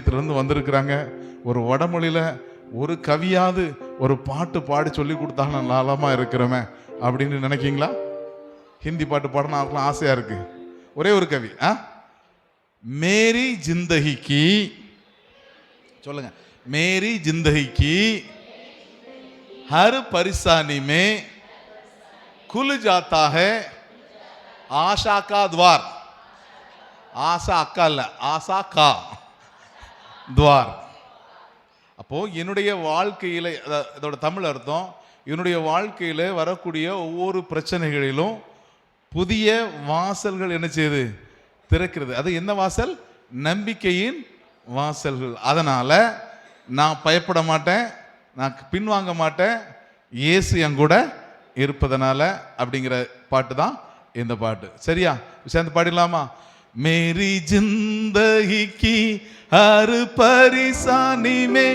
வந்திருக்கிறாங்க. ஒரு வடமொழியில ஒரு கவியாவது ஒரு பாட்டு பாடி சொல்லி கொடுத்தாங்க நலமா இருக்கிறோமே அப்படின்னு நினைக்கீங்களா? ஹிந்தி பாட்டு பாடணும் அவங்களும் ஆசையா இருக்கு. ஒரே ஒரு கவி, மேரி ஜிந்தகி கி, சொல்லுங்க, மேரி ஜிந்தகி கி ஹர் பரிசானி மே खुल जाता है आशा का द्वार. ஆசா அக்கா இல்ல, ஆசா கா துவார். அப்போ என்னுடைய வாழ்க்கையில, இதோட தமிழ் அர்த்தம், என்னுடைய வாழ்க்கையில வரக்கூடிய ஒவ்வொரு பிரச்சனைகளிலும் புதிய வாசல்கள் என்ன செய்யுது? திறக்கிறது. அது என்ன வாசல்? நம்பிக்கையின் வாசல்கள். அதனால நான் பயப்பட மாட்டேன், நான் பின்வாங்க மாட்டேன், இயேசு என் கூட இருப்பதனால அப்படிங்கிற பாட்டு தான் இந்த பாட்டு. சரியா? சேர்ந்து பாடிடலாமா? मेरी जिंदगी की हर परेशानी में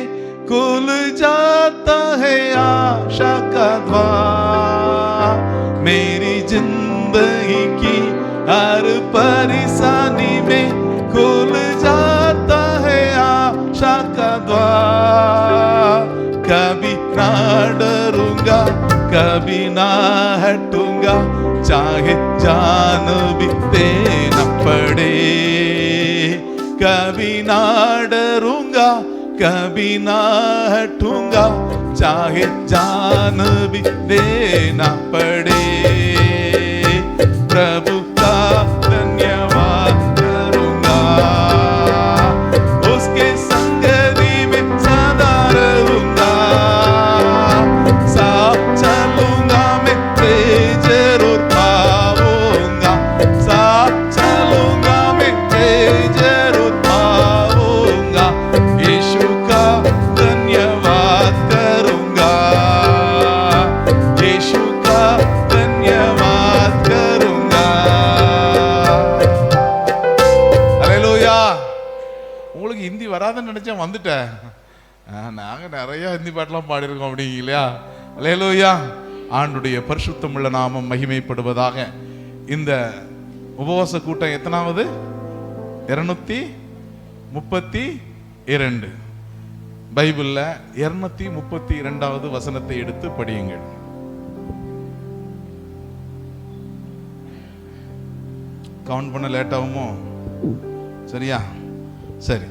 खुल जाता है आशा का द्वार. मेरी जिंदगी की हर परेशानी में खुल जाता है आशा का द्वार. कभी ना डरूंगा, कभी ना हटूंगा, चाहे जान भी देना पड़े. कभी ना डरूंगा, कभी ना हटूंगा, चाहे जान भी देना पड़े. प्रभु का धन्यवाद करूंगा, उसके संगति में सदा रहूंगा. साथ चलूंगा मैं, जरूर पाऊंगा. साथ चलूंगा मैं, जरूर पाऊंगा. यीशु का धन्यवाद करूंगा, यीशु का धन्यवाद करूंगा. அல்லேலூயா. உங்களுக்கு ஹிந்தி வராதுன்னு நினைச்சேன், வந்துட்டேன். நாங்க நிறைய ஹிந்தி பாட்டெல்லாம் பாடியிருக்கோம் அப்படிங்க இல்லையா? அல்லேலூயா. ஆண்டுடைய பரிசுத்தமுள்ள நாமம் மகிமைப்படுவதாக. இந்த உபவாச கூட்டம் எத்தனாவது? 232. பைபிள்ல 232வது வசனத்தை எடுத்து படியுங்கள். கவுண்ட் பண்ண லேட் ஆகுமோ? சரியா? சரி.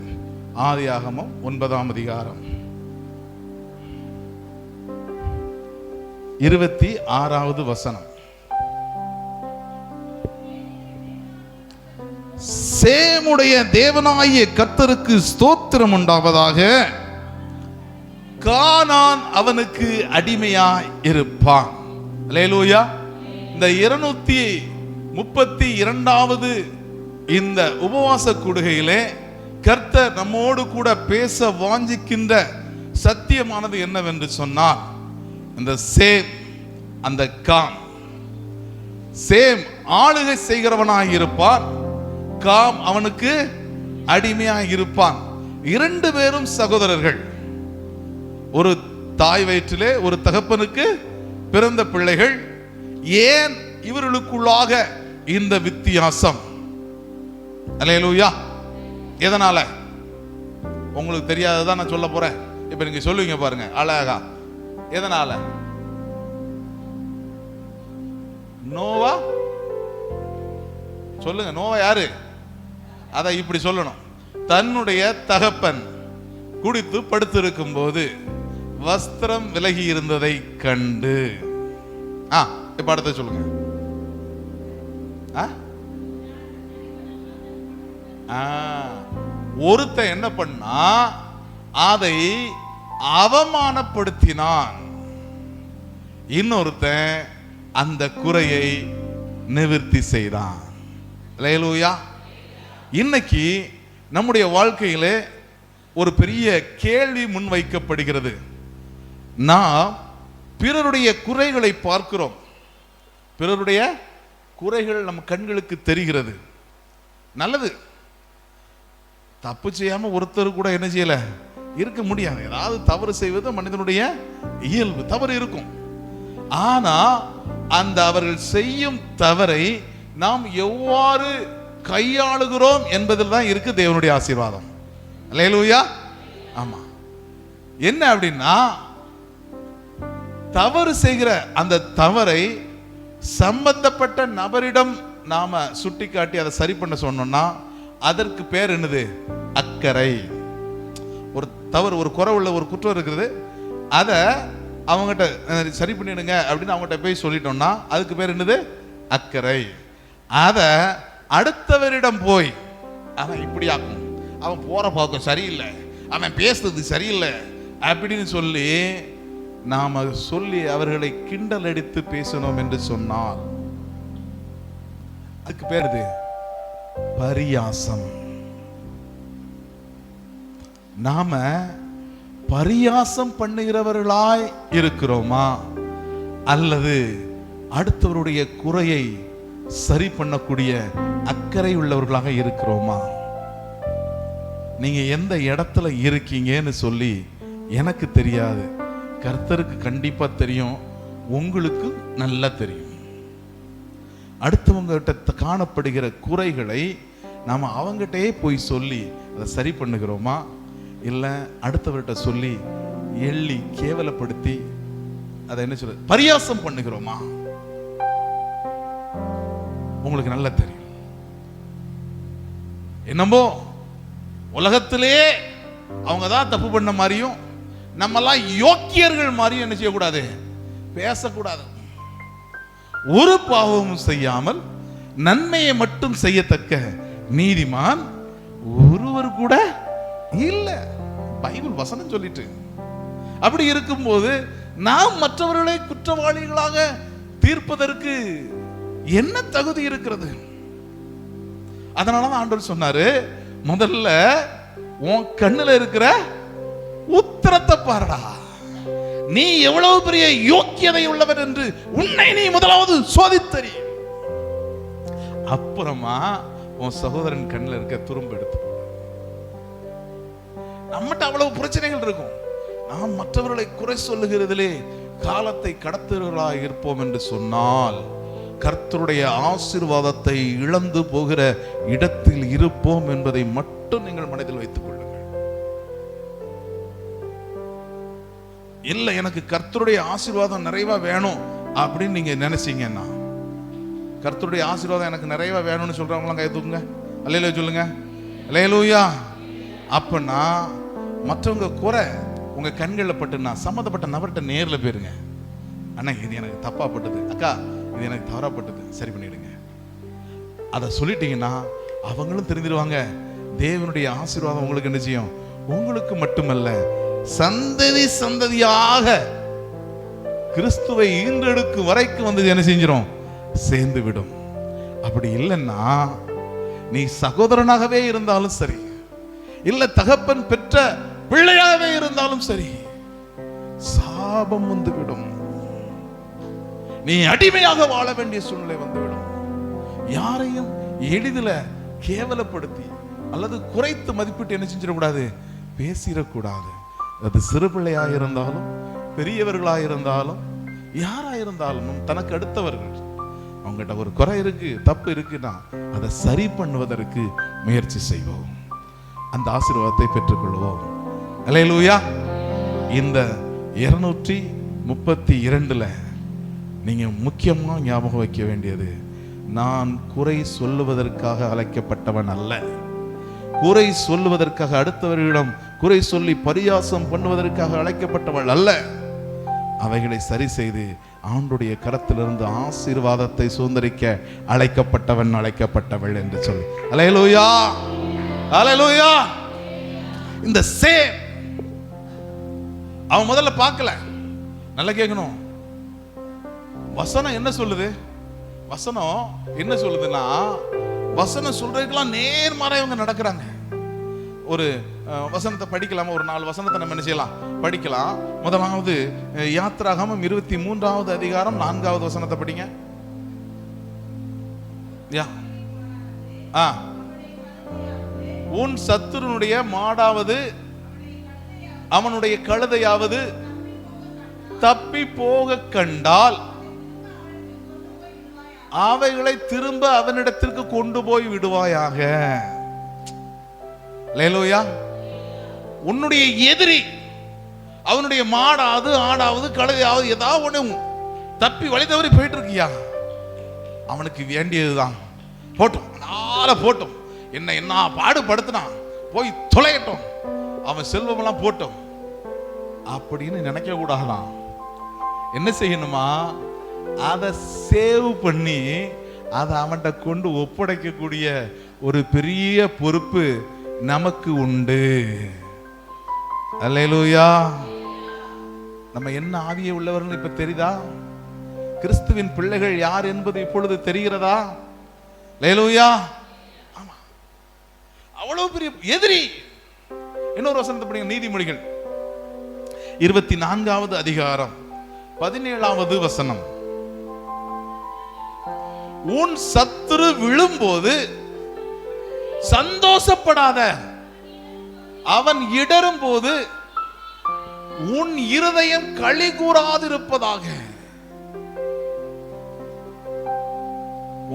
ஆதியாகமம் 9ஆம் அதிகாரம் 26வது வசனம். சேமுடைய தேவனாகிய கர்த்தருக்கு ஸ்தோத்திரம் உண்டாவதாக, கானான் அவனுக்கு அடிமையாய் இருப்பான். அல்லேலூயா. இந்த 232வது இந்த உபவாச கூடுகையிலே கர்த்தர் நம்மோடு கூட பேச வாஞ்சிக்கின்ற சத்தியமானது என்னவென்று சொன்னால், இந்த சேம், அந்த காம். சேம் ஆளுகை செய்கிறவனாக இருப்பான், காம் அவனுக்கு அடிமையாக இருப்பான். 2 பேரும் சகோதரர்கள். ஒரு தாய் வயிற்றிலே ஒரு தகப்பனுக்கு பிறந்த பிள்ளைகள். ஏன் இவர்களுக்குள்ளாக இந்த வித்தியாசம்? அல்லேலூயா. எதனால? உங்களுக்கு தெரியாததான் நான் சொல்ல போறேன். இப்ப நீங்க சொல்லுவீங்க பாருங்க அழகா. எதனால? நோவா சொல்லுங்க. நோவா யாரு? அதை இப்படி சொல்லணும். தன்னுடைய தகப்பன் குடித்து படுத்திருக்கும் போது வஸ்திரம் விலகி இருந்ததை கண்டு. இப்ப அடுத்த சொல்லுங்க. ஒருத்தன் என்ன பண்ணா? அதை அவமானப்படுத்தினான். இன்னொருத்தன் அந்த குறையை நிவர்த்தி செய்தான். அல்லேலூயா. இன்னைக்கு நம்முடைய வாழ்க்கையிலே ஒரு பெரிய கேள்வி முன்வைக்கப்படுகிறது. நாம் பிறருடைய குறைகளை பார்க்கிறோம். பிறருடைய குறைகள் நம் கண்களுக்கு தெரிகிறது. நல்லது. தப்பு செய்யாம ஒருத்தர் கூட என்ன செய்யல இருக்க முடியாது. ஏதாவது தவறு செய்வது மனிதனுடைய இயல்பு. தவறு இருக்கும். ஆனா அந்த அவர்கள் செய்யும் தவறை நாம் எவ்வாறு கையாளுகிறோம் என்பதில் தான் இருக்கு தேவனுடைய ஆசீர்வாதம். அல்லேலூயா. ஆமா, என்ன அப்படின்னா தவறு செய்கிற அந்த தவறை சம்பந்தப்பட்ட நபரிடம் நாம சுட்டி காட்டி அதை சரி பண்ண சொன்னோம்னா அதற்கு பேர் என்னது? அக்கறை. ஒரு தவறு, ஒரு குறை உள்ள ஒரு குற்றம் இருக்குது, அதை அவங்ககிட்ட சரி பண்ணிடுங்க அப்படின்னு அவங்ககிட்ட போய் சொல்லிட்டோம்னா அதுக்கு பேர் என்னது? அக்கறை. அதை அடுத்தவரிடம் போய் அவன் இப்படி ஆக்கும், அவன் போற போக்கம் சரியில்லை, அவன் பேசுறது சரியில்லை அப்படின்னு சொல்லி நாம சொல்லி அவர்களை கிண்டல் அடித்து பேசணும் என்று சொன்னால் அதுக்கு பேர் பரியாசம். நாம பரியாசம் பண்ணுகிறவர்களாய் இருக்கிறோமா அல்லது அடுத்தவருடைய குறையை சரி பண்ணக்கூடிய அக்கறை உள்ளவர்களாக இருக்கிறோமா? நீங்க எந்த இடத்துல இருக்கீங்கன்னு சொல்லி எனக்கு தெரியாது, கர்த்தருக்கு கண்டிப்பா தெரியும், உங்களுக்கு நல்லா தெரியும். அடுத்தவங்க கிட்ட காணப்படுகிற குறைகளை நாம அவங்ககிட்டயே போய் சொல்லி அதை சரி பண்ணுகிறோமா இல்ல அடுத்தவர்கிட்ட சொல்லி எள்ளி கேவலப்படுத்தி அதை என்ன சொல்ற பரியாசம் பண்ணுகிறோமா? உங்களுக்கு நல்லா தெரியும். என்னமோ உலகத்திலே அவங்க தான் தப்பு பண்ண மாதிரியும் நம்மெல்லாம் யோக்கியர்கள் மாதிரியும் என்ன செய்யக்கூடாது? பேசக்கூடாது. ஒரு பாவமும் செய்யாமல் நன்மையை மட்டும் செய்யத்தக்க நீதிமான் ஒருவர் கூட இல்ல. பைபிள் வசனம் சொல்லிட்டு அப்படி இருக்கும்போது நாம் மற்றவர்களை குற்றவாளிகளாக தீர்ப்பதற்கு என்ன தகுதி இருக்கிறது? அதனாலதான் ஆண்டவர் சொன்னாரு, முதல்ல உன் கண்ணுல இருக்கிற உத்தரத்தை பாருடா, நீ எவ்வளவு பெரிய யோக்கியதை உள்ளவர் என்று உன்னை நீ முதலாவது சோதித்தறி, அப்புறமா உன் சகோதரன் கண்ணில் இருக்க துரும்பு எடுத்து. நம்மகிட்ட அவ்வளவு பிரச்சனைகள் இருக்கும், நாம் மற்றவர்களை குறை சொல்லுகிறதிலே காலத்தை கடத்துகிறவர்களாக இருப்போம் என்று சொன்னால் கர்த்தருடைய ஆசீர்வாதத்தை இழந்து போகிற இடத்தில் இருப்போம் என்பதை மட்டும் நீங்கள் மனதில் வைத்துக் கொள்ளுங்கள். இல்ல எனக்கு கர்த்தருடைய ஆசீர்வாதம் நிறைவா வேணும் அப்படின்னு நீங்க நினைச்சீங்கன்னா, கர்த்தருடைய ஆசீர்வாதம் எனக்கு நிறைவா வேணும்னு சொல்றவங்களாம் கை தூக்குங்க, அல்லேலூயா சொல்லுங்க, அல்லேலூயா. அப்பனா மற்றவங்க குறை உங்க கண்களில் பட்டுனா சம்மந்தப்பட்ட நபர்கிட்ட நேர்ல போயிருங்க. அண்ணா இது எனக்கு தப்பா பட்டது, அக்கா இது எனக்கு தவறாப்பட்டது, சரி பண்ணிடுங்க. அதை சொல்லிட்டீங்கன்னா அவங்களும் தெரிஞ்சிருவாங்க, தேவனுடைய ஆசீர்வாதம் உங்களுக்கு என்ன செய்யும்? உங்களுக்கு மட்டுமல்ல சந்ததி சந்ததியாக கிறிஸ்துவை ஈன்றெடுக்கும் வரைக்கும் வந்து என்ன செஞ்சிடும்? சேர்ந்து விடும். அப்படி இல்லைன்னா நீ சகோதரனாகவே இருந்தாலும் சரி, இல்ல தகப்பன் பெற்ற பிள்ளையாகவே இருந்தாலும் சரி, சாபம் வந்துவிடும். நீ அடிமையாக வாழ வேண்டிய சூழ்நிலை வந்துவிடும். யாரையும் எளிதில் கேவலப்படுத்தி அல்லது குறைத்து மதிப்பிட்டு என்ன செஞ்சிடக்கூடாது? பேசிடக்கூடாது. அது சிறு பிள்ளையாக இருந்தாலும் பெரியவர்களாக இருந்தாலும் யாராயிருந்தாலும் தனக்கு அடுத்தவர்கள் அவங்ககிட்ட ஒரு குறை இருக்கு, தப்பு இருக்குன்னா அதை சரி பண்ணுவதற்கு முயற்சி செய்வோம். அந்த ஆசீர்வாதத்தை பெற்றுக்கொள்வோம். அல்லேலூயா. இந்த 232 நீங்க முக்கியமா ஞாபகம் வைக்க வேண்டியது, நான் குறை சொல்லுவதற்காக அழைக்கப்பட்டவன் அல்ல. குறை சொல்லுவதற்காக அடுத்தவர்களிடம் குறை சொல்லி பரியாசம் பண்ணுவதற்காக அழைக்கப்பட்டவள் அல்ல. அவைகளை சரி செய்து ஆண்டுடைய கரத்திலிருந்து ஆசீர்வாதத்தை சுதந்திரிக்க அழைக்கப்பட்டவன், அழைக்கப்பட்டவள் என்று சொல்லி. அல்லேலூயா, அல்லேலூயா. இந்த சேம் அவன் முதல்ல பார்க்கல. நல்லா கேட்கணும், வசனம் என்ன சொல்லுது? வசனம் என்ன சொல்லுதுன்னா, வசனம் சொல்றதுக்கெல்லாம் நேர்மாறா இவங்க நடக்கிறாங்க. ஒரு வசனத்தை படிக்கலாமா? ஒரு 4 வசனத்தை நம்ம என்ன செய்யலாம்? படிக்கலாம். முதலாவது யாத்திராகமம் 23வது அதிகாரம் 4வது வசனத்தை படிங்க. உன் சத்துருனுடைய மாடாவது அவனுடைய கழுதையாவது தப்பி போக கண்டால் அவைகளை திரும்ப அவனிடத்திற்கு கொண்டு போய் விடுவாயாக. அல்லேலூயா. உன்னுடைய எதிரி அவனுடைய மாடாவது ஆடாவது கழுதையாவது ஏதாவது ஒண்ணு தப்பி வழி தவறி போயிட்டு இருக்கியா, அவனுக்கு வேண்டியதுதான் போட்டும், நாள போட்டும், என்ன பாடுபடுத்தினான், போய் தொலையட்டும், அவன் செல்வமெல்லாம் போட்டும் அப்படின்னு நினைக்க கூடாதான். என்ன செய்யணுமா, அதை சேவ் பண்ணி அதை அவன்கிட்ட கொண்டு ஒப்படைக்கக்கூடிய ஒரு பெரிய பொறுப்பு நமக்கு உண்டு. அல்லேலூயா. நம்ம என்ன ஆவியை உள்ளவர்கள் இப்ப தெரியுதா? கிறிஸ்துவின் பிள்ளைகள் யார் என்பது இப்பொழுது தெரிகிறதா? அல்லேலூயா. ஆமா, அவ்வளவு பெரிய எதிரி. இன்னொரு வசனத்தை படிங்க, நீதிமொழிகள் 24வது அதிகாரம் 17வது வசனம். உன் சத்துரு விழும்போது சந்தோஷப்படாத, அவன் இடரும் போது உன் இருதயம் களி கூறாதிருப்பதாக.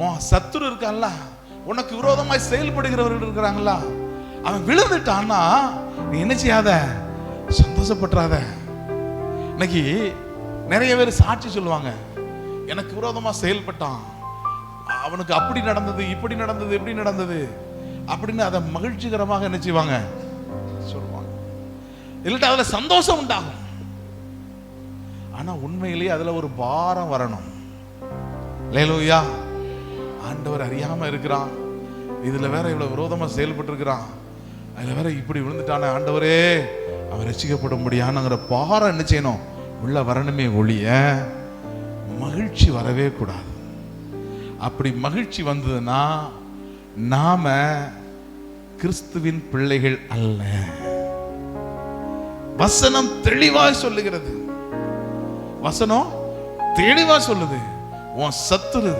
உன் சத்துரு இருக்கான்ல, உனக்கு விரோதமாய் செயல்படுகிறவர்கள் இருக்கிறாங்களா, அவன் விழுந்துட்டான்னா நீ என்ன செய்யாத, சந்தோஷப்படாத. இன்னைக்கு நிறைய பேர் சாட்சி சொல்லுவாங்க, எனக்கு விரோதமா செயல்பட்டான், அவனுக்கு அப்படி நடந்தது, இப்படி நடந்தது, எப்படி நடந்தது அப்படின்னு அதை மகிழ்ச்சிகரமாக என்ன செய்வாங்க, சொல்லுவாங்க. இல்லட்டா அதுல சந்தோஷம் உண்டாகும். ஆனா உண்மையிலேயே அதுல ஒரு பாரம் வரணும். அல்லேலூயா. ஆண்டவர் அறியாம இருக்கிறான், இதுல வேற இவ்வளவு விரோதமா செயல்பட்டு இருக்கிறான், அதுல வேற இப்படி விழுந்துட்டான, ஆண்டவரே அவன் ரசிக்கப்பட முடியாதுங்கிற பாரம் என்ன செய்யணும், உள்ள வரணுமே ஒழிய மகிழ்ச்சி வரவே கூடாது. அப்படி மகிழ்ச்சி வந்ததுன்னா நாம கிறிஸ்துவின் பிள்ளைகள் அல்ல. வசனம் தெளிவாய் சொல்லுகிறது, வசனம் தெளிவா சொல்லுது, உன் சத்துரு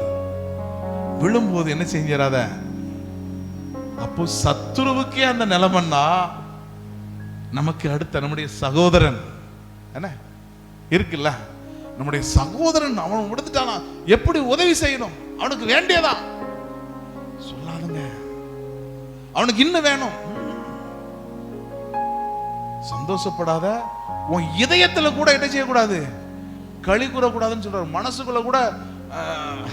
விழும்போது என்ன செஞ்சிடாத. அப்போ சத்துருவுக்கே அந்த நிலைமைன்னா நமக்கு அடுத்த நம்முடைய சகோதரன் என்ன இருக்குல்ல, நம்முடைய சகோதரன் அவன் விடுத்துட்டானா எப்படி உதவி செய்யணும், அவனுக்கு வேண்டியதா சொல்லாதுங்க, அவனுக்கு இன்னும் வேணும். சந்தோஷப்படாத, உன் இதயத்துல கூட என்ன செய்யக்கூடாது, களி கூறக்கூடாதுன்னு சொல்றாரு. மனசுக்குள்ள கூட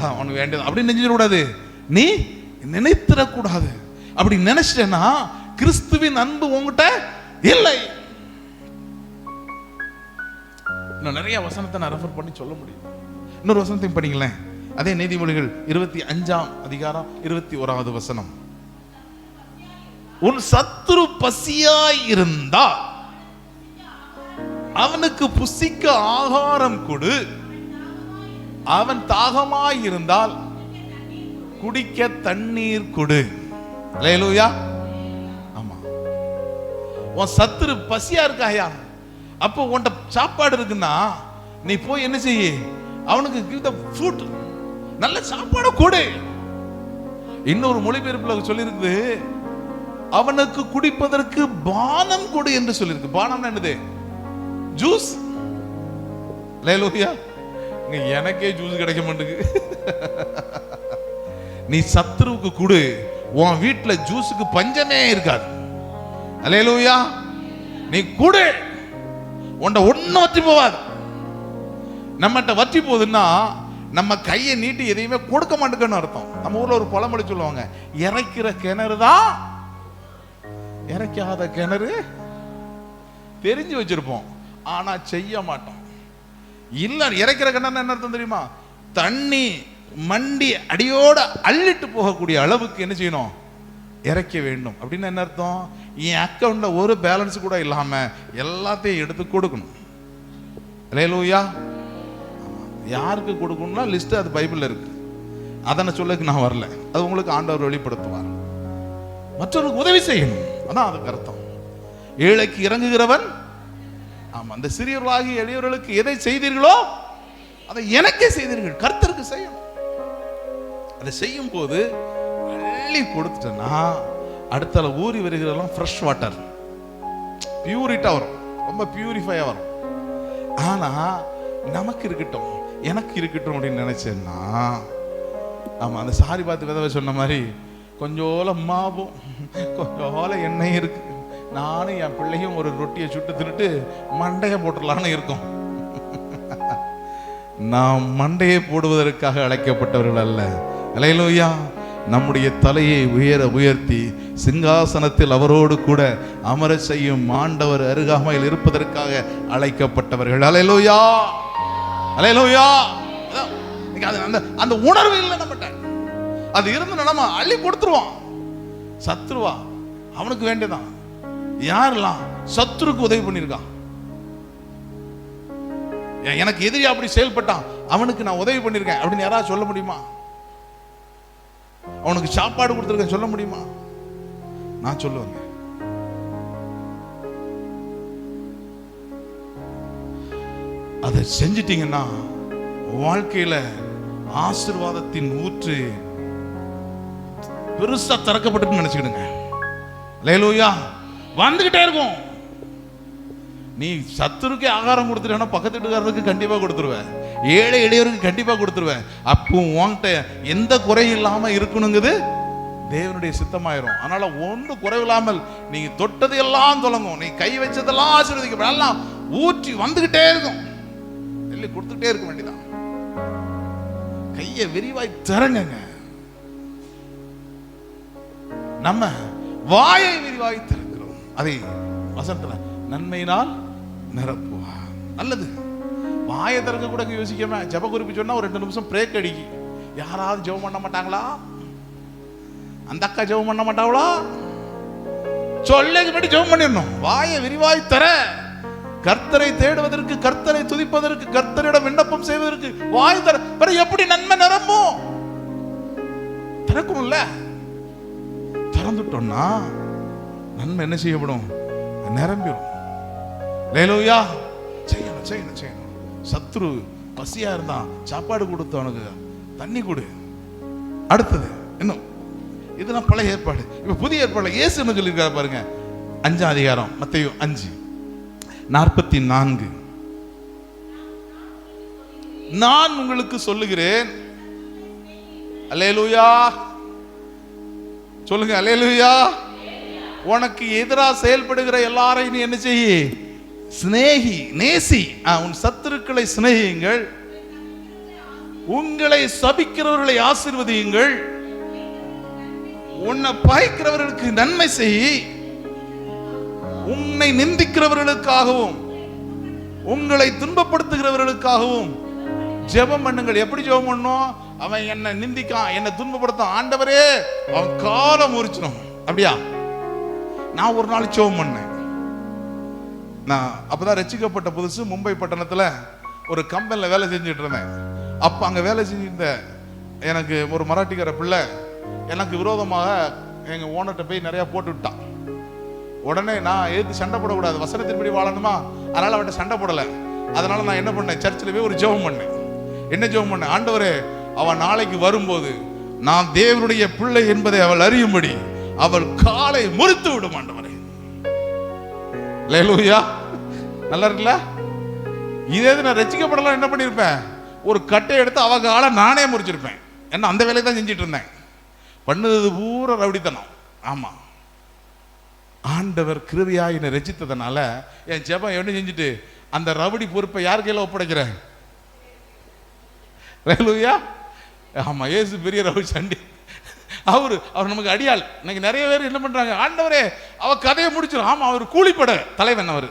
அவனுக்கு வேண்டியது அப்படின்னு நினைச்சிடக்கூடாது, நீ நினைத்திடக்கூடாது. அப்படி நினைச்சிட்டேன்னா கிறிஸ்துவின் அன்பு உங்ககிட்ட இல்லை. இன்னும் நிறைய வசனத்தை நான் ரெஃபர் பண்ணி சொல்ல முடியும். இன்னொரு வசனத்தையும் படிங்களேன், அதே நீதிமொழிகள் 25ஆம் அதிகாரம் 21வது வசனம். உன் சத்துரு பசியாய் இருந்தா அவனுக்கு புசிக்க ஆகாரம் கொடு, அவன் தாகமாய் இருந்தால் குடிக்க தண்ணீர் கொடு. அல்லேலூயா. ஆமா, உன் சத்துரு பசியா இருக்காயா, அப்போ உன்ட சாப்பாடு இருக்குன்னா நீ போய் என்ன செய்ய, அவனுக்கு give the food, நல்ல சாப்பாடு கொடு. இன்னொரு மொழிபெயர்ப்புல சொல்லிருக்கு, அவனுக்கு குடிப்பதற்கு பானம் கொடு என்று சொல்லிருக்கு. பானம் என்னது, ஜூஸ். அல்லேலூயா. எனக்கே ஜூஸ் கிடைக்க மாட்டேங்குது. நீ சத்துருவுக்கு கொடு, உன் வீட்டுல ஜூஸுக்கு பஞ்சமே இருக்காது. அல்லேலூயா. நீ கொடு, உன்ட ஒன்னும் வற்றி போவாது. நம்மகிட்ட வற்றி போகுதுன்னா நம்ம கையை நீட்டி எதையுமே கொடுக்க மாட்டேங்கன்னு அர்த்தம். நம்ம ஊர்ல ஒரு பழமொழி சொல்லுவாங்க, இறைக்கிற கிணறு தான் இறைக்காத கிணறு. தெரிஞ்சு வச்சிருப்போம் ஆனா செய்ய மாட்டோம். இல்ல, இறைக்கிற கிணறு என்ன அர்த்தம் தெரியுமா, தண்ணி மண்டி அடியோட அள்ளிட்டு போகக்கூடிய அளவுக்கு என்ன செய்யணும், இறைக்க வேண்டும். அப்படின்னு என்ன அர்த்தம், என் அக்கௌண்ட்ல ஒரு பேலன்ஸ் கூட இல்லாம எல்லாத்தையும் எடுத்து கொடுக்கணும். அல்லேலூயா. யாருக்கு கொடுக்கணும்னா லிஸ்ட் அது பைபிள்ல இருக்கு, அதனை சொல்லக்கு நான் வரல, அது உங்களுக்கு ஆண்டவர் வெளிப்படுத்துவார். மற்றவருக்கு உதவி செய்யணும், அதான் அதுக்கு அர்த்தம். ஏழைக்கு இறங்குகிறவன், ஆமா, அந்த சிறியவர்களாகி எளியவர்களுக்கு எதை செய்தீர்களோ அதை எனக்கே செய்தீர்கள். கர்த்தருக்கு செய்யணும். அதை செய்யும் போது அள்ளி கொடுத்துட்டேன்னா அடுத்தால ஊறி வருகிறதெல்லாம் ஃப்ரெஷ் வாட்டர், பியூரிட்டா வரும், ரொம்ப பியூரிஃபையா வரும். ஆனா நமக்கு இருக்கட்டும், எனக்கு இருக்கட்டும் அப்படின்னு நினைச்சேன்னா, ஆமா, அந்த சாரி பார்த்து விதவை சொன்ன மாதிரி கொஞ்சோல மாவும் கொஞ்சோல எண்ணெயும் இருக்கு, நானும் என் பிள்ளையும் ஒரு ரொட்டியை சுட்டு தின்னுட்டு மண்டையை போட்டுடலான்னு இருக்கோம். நாம் மண்டையை போடுவதற்காக அழைக்கப்பட்டவர்கள் அல்ல. அல்லேலூயா. நம்முடைய தலையை உயர்த்தி சிங்காசனத்தில் அவரோடு கூட அமர செய்யும் ஆண்டவர் அருகாமையில் இருப்பதற்காக அழைக்கப்பட்டவர்கள். அல்லேலூயா, அல்லேலூயா. அந்த உணர்வு இல்லை நம்மகிட்ட. அது இருந்து நம்ம அள்ளி கொடுத்துருவான். சத்ருவா அவனுக்கு வேண்டியதான். யாரெல்லாம் சத்ருக்கு உதவி பண்ணிருக்கான், எனக்கு எதிரி அப்படி செயல்பட்டான், அவனுக்கு நான் உதவி பண்ணிருக்கேன் அப்படின்னு யாராவது சொல்ல முடியுமா? அவனுக்கு சாப்பாடு கொடுத்துருக்கேன் சொல்ல முடியுமா? நான் சொல்லுவேங்க. அதை செஞ்சிட்டீங்கன்னா வாழ்க்கையில ஆசீர்வாதத்தின் ஊற்று பெருசா திறக்கப்பட்டு நினைச்சுக்கிடுங்க. அல்லேலூயா. வந்துகிட்டே இருக்கும். நீ சத்துருக்கே ஆகாரம் கொடுத்துட்டேன்னா பக்கத்து வீட்டுக்காரருக்கு கண்டிப்பா கொடுத்துருவேன், ஏழை எளியவருக்கு கண்டிப்பா கொடுத்துருவேன். அப்போ உன்கிட்ட எந்த குறை இல்லாம இருக்கணுங்குது தேவனுடைய சித்தமாயிரும். அதனால ஒன்று குறைவில்லாமல் நீங்க தொட்டது எல்லாம் தொடங்கும், நீ கை வச்சதெல்லாம் ஆசீர்வதிக்கப்படும், எல்லாம் ஊற்றி வந்துகிட்டே இருக்கும். இல்லை கொடுத்துட்டே இருக்க வேண்டியதான். கையை விரிவாய் திறங்குங்க. நம்ம வாயை விரிவாய் திறக்கிறோம். அதை வசனத்துல நன்மையினால் நிரப்புவா. நல்லது. வாயை திறக்க கூட யோசிக்காம ஜெப குறிப்பு சொன்னா ஒரு 2 நிமிஷம் பிரேக் அடிக்கி. யாராவது ஜெபம் பண்ண மாட்டாங்களா? அந்த அக்கா ஜெபம் பண்ண மாட்டாங்களா? சொல்லுக்கு மட்டும் ஜெபம் பண்ணிடணும். வாயை விரிவாய் தர. கர்த்தரை தேடுவதற்கு, கர்த்தரை துதிப்பதற்கு, கர்த்தரிடம் விண்ணப்பம் செய்வதற்கு வாய் தர. எப்படி நன்மை நிரம்பும்? திறக்கும்ல. திறந்துட்டோம்னா நன்மை என்ன செய்யப்படும்? நிரம்பிடும். அல்லேலூயா. செய்யணும் செய்யணும் செய்யணும். சத்ரு பசியா இருந்தான், சாப்பாடு கொடுத்து அவனுக்கு தண்ணி கொடு. அடுத்தது இன்னும் இதெல்லாம் பழைய ஏற்பாடு. இப்ப புதிய ஏற்பாடு இயேசு என்ன சொல்லியிருக்காரு பாருங்க. 5ஆம் அதிகாரம் மத்தேயு 5:44. நான் உங்களுக்கு சொல்லுகிறேன். அல்லேலூயா சொல்லுங்க. அல்லேலூயா. உனக்கு எதிராக செயல்படுகிற எல்லாரையும் நீ என்ன செய்ய? சிநேகி, நேசி. உன் சத்துருக்களை சிநேகியுங்கள், உங்களை சபிக்கிறவர்களை ஆசீர்வதியுங்கள், உன்னை பகைக்கிறவர்களுக்கு நன்மை செய், உன்னை நிந்திக்கிறவர்களுக்காகவும் உங்களை துன்பப்படுத்துகிறவர்களுக்காகவும் ஜெபம் பண்ணுங்கள். எப்படி ஜெபம் பண்ணணும்? அவன் என்னை நிந்திக்கான், என்னை துன்பப்படுத்தான், ஆண்டவரே அவன் காலம் முறிச்சிடும். அப்படியா? நான் ஒரு நாள் ஜெபம் பண்ணேன். நான் அப்பதான் ரட்சிக்கப்பட்ட புதுசு மும்பை பட்டணத்துல ஒரு கம்பெனில வேலை செஞ்சுட்டு இருந்தேன். அப்ப அங்க வேலை செஞ்சிருந்த எனக்கு ஒரு மராட்டிக்கார பிள்ளை எனக்கு விரோதமாக எங்க ஓனர்கிட்ட போய் நிறைய போட்டு விட்டான். உடனே நான் எதுக்கு சண்டை போடக்கூடாது, வசனத்தின்படி வாழணுமா, அதனால அவன்கிட்ட சண்டை போடலை. அதனால நான் என்ன பண்ணேன், சர்ச்சில் போய் ஒரு ஜெபம் பண்ணேன். என்ன ஜெபம் பண்ணேன்? ஆண்டவரே அவன் நாளைக்கு வரும்போது நான் தேவனுடைய பிள்ளை என்பதை அவள் அறியும்படி அவள் காலை முறித்து விடும் ஆண்டவரே. அல்லேலூயா. நல்லா இருக்குல்ல? இதே நான் ரட்சிக்கப்படலாம் என்ன பண்ணிருப்பேன், ஒரு கட்டை எடுத்து அவ காலை நானே முறிச்சிருப்பேன். என்ன அந்த வேலையை தான் செஞ்சிட்டு இருந்தேன். பண்ணது பூரா ரவுடித்தனம். ஆமா, ஆண்டவர் கிருபையா என்னை ரட்சித்ததனால என் ஜெபம் என்ன செஞ்சுட்டு அந்த ரவுடி பொறுப்பை யார் கையில ஒப்படைக்கிறேன்? அல்லேலூயா. ஆமா, இயேசு பெரிய ரவுடி சண்டி. அவர் நமக்கு அடியாள். இன்னைக்கு நிறைய பேர் என்ன பண்றாங்க, ஆண்டவரே அவ கதையை முடிச்சிடும். ஆமா, அவர் கூலிப்பட தலைவன் அவர்.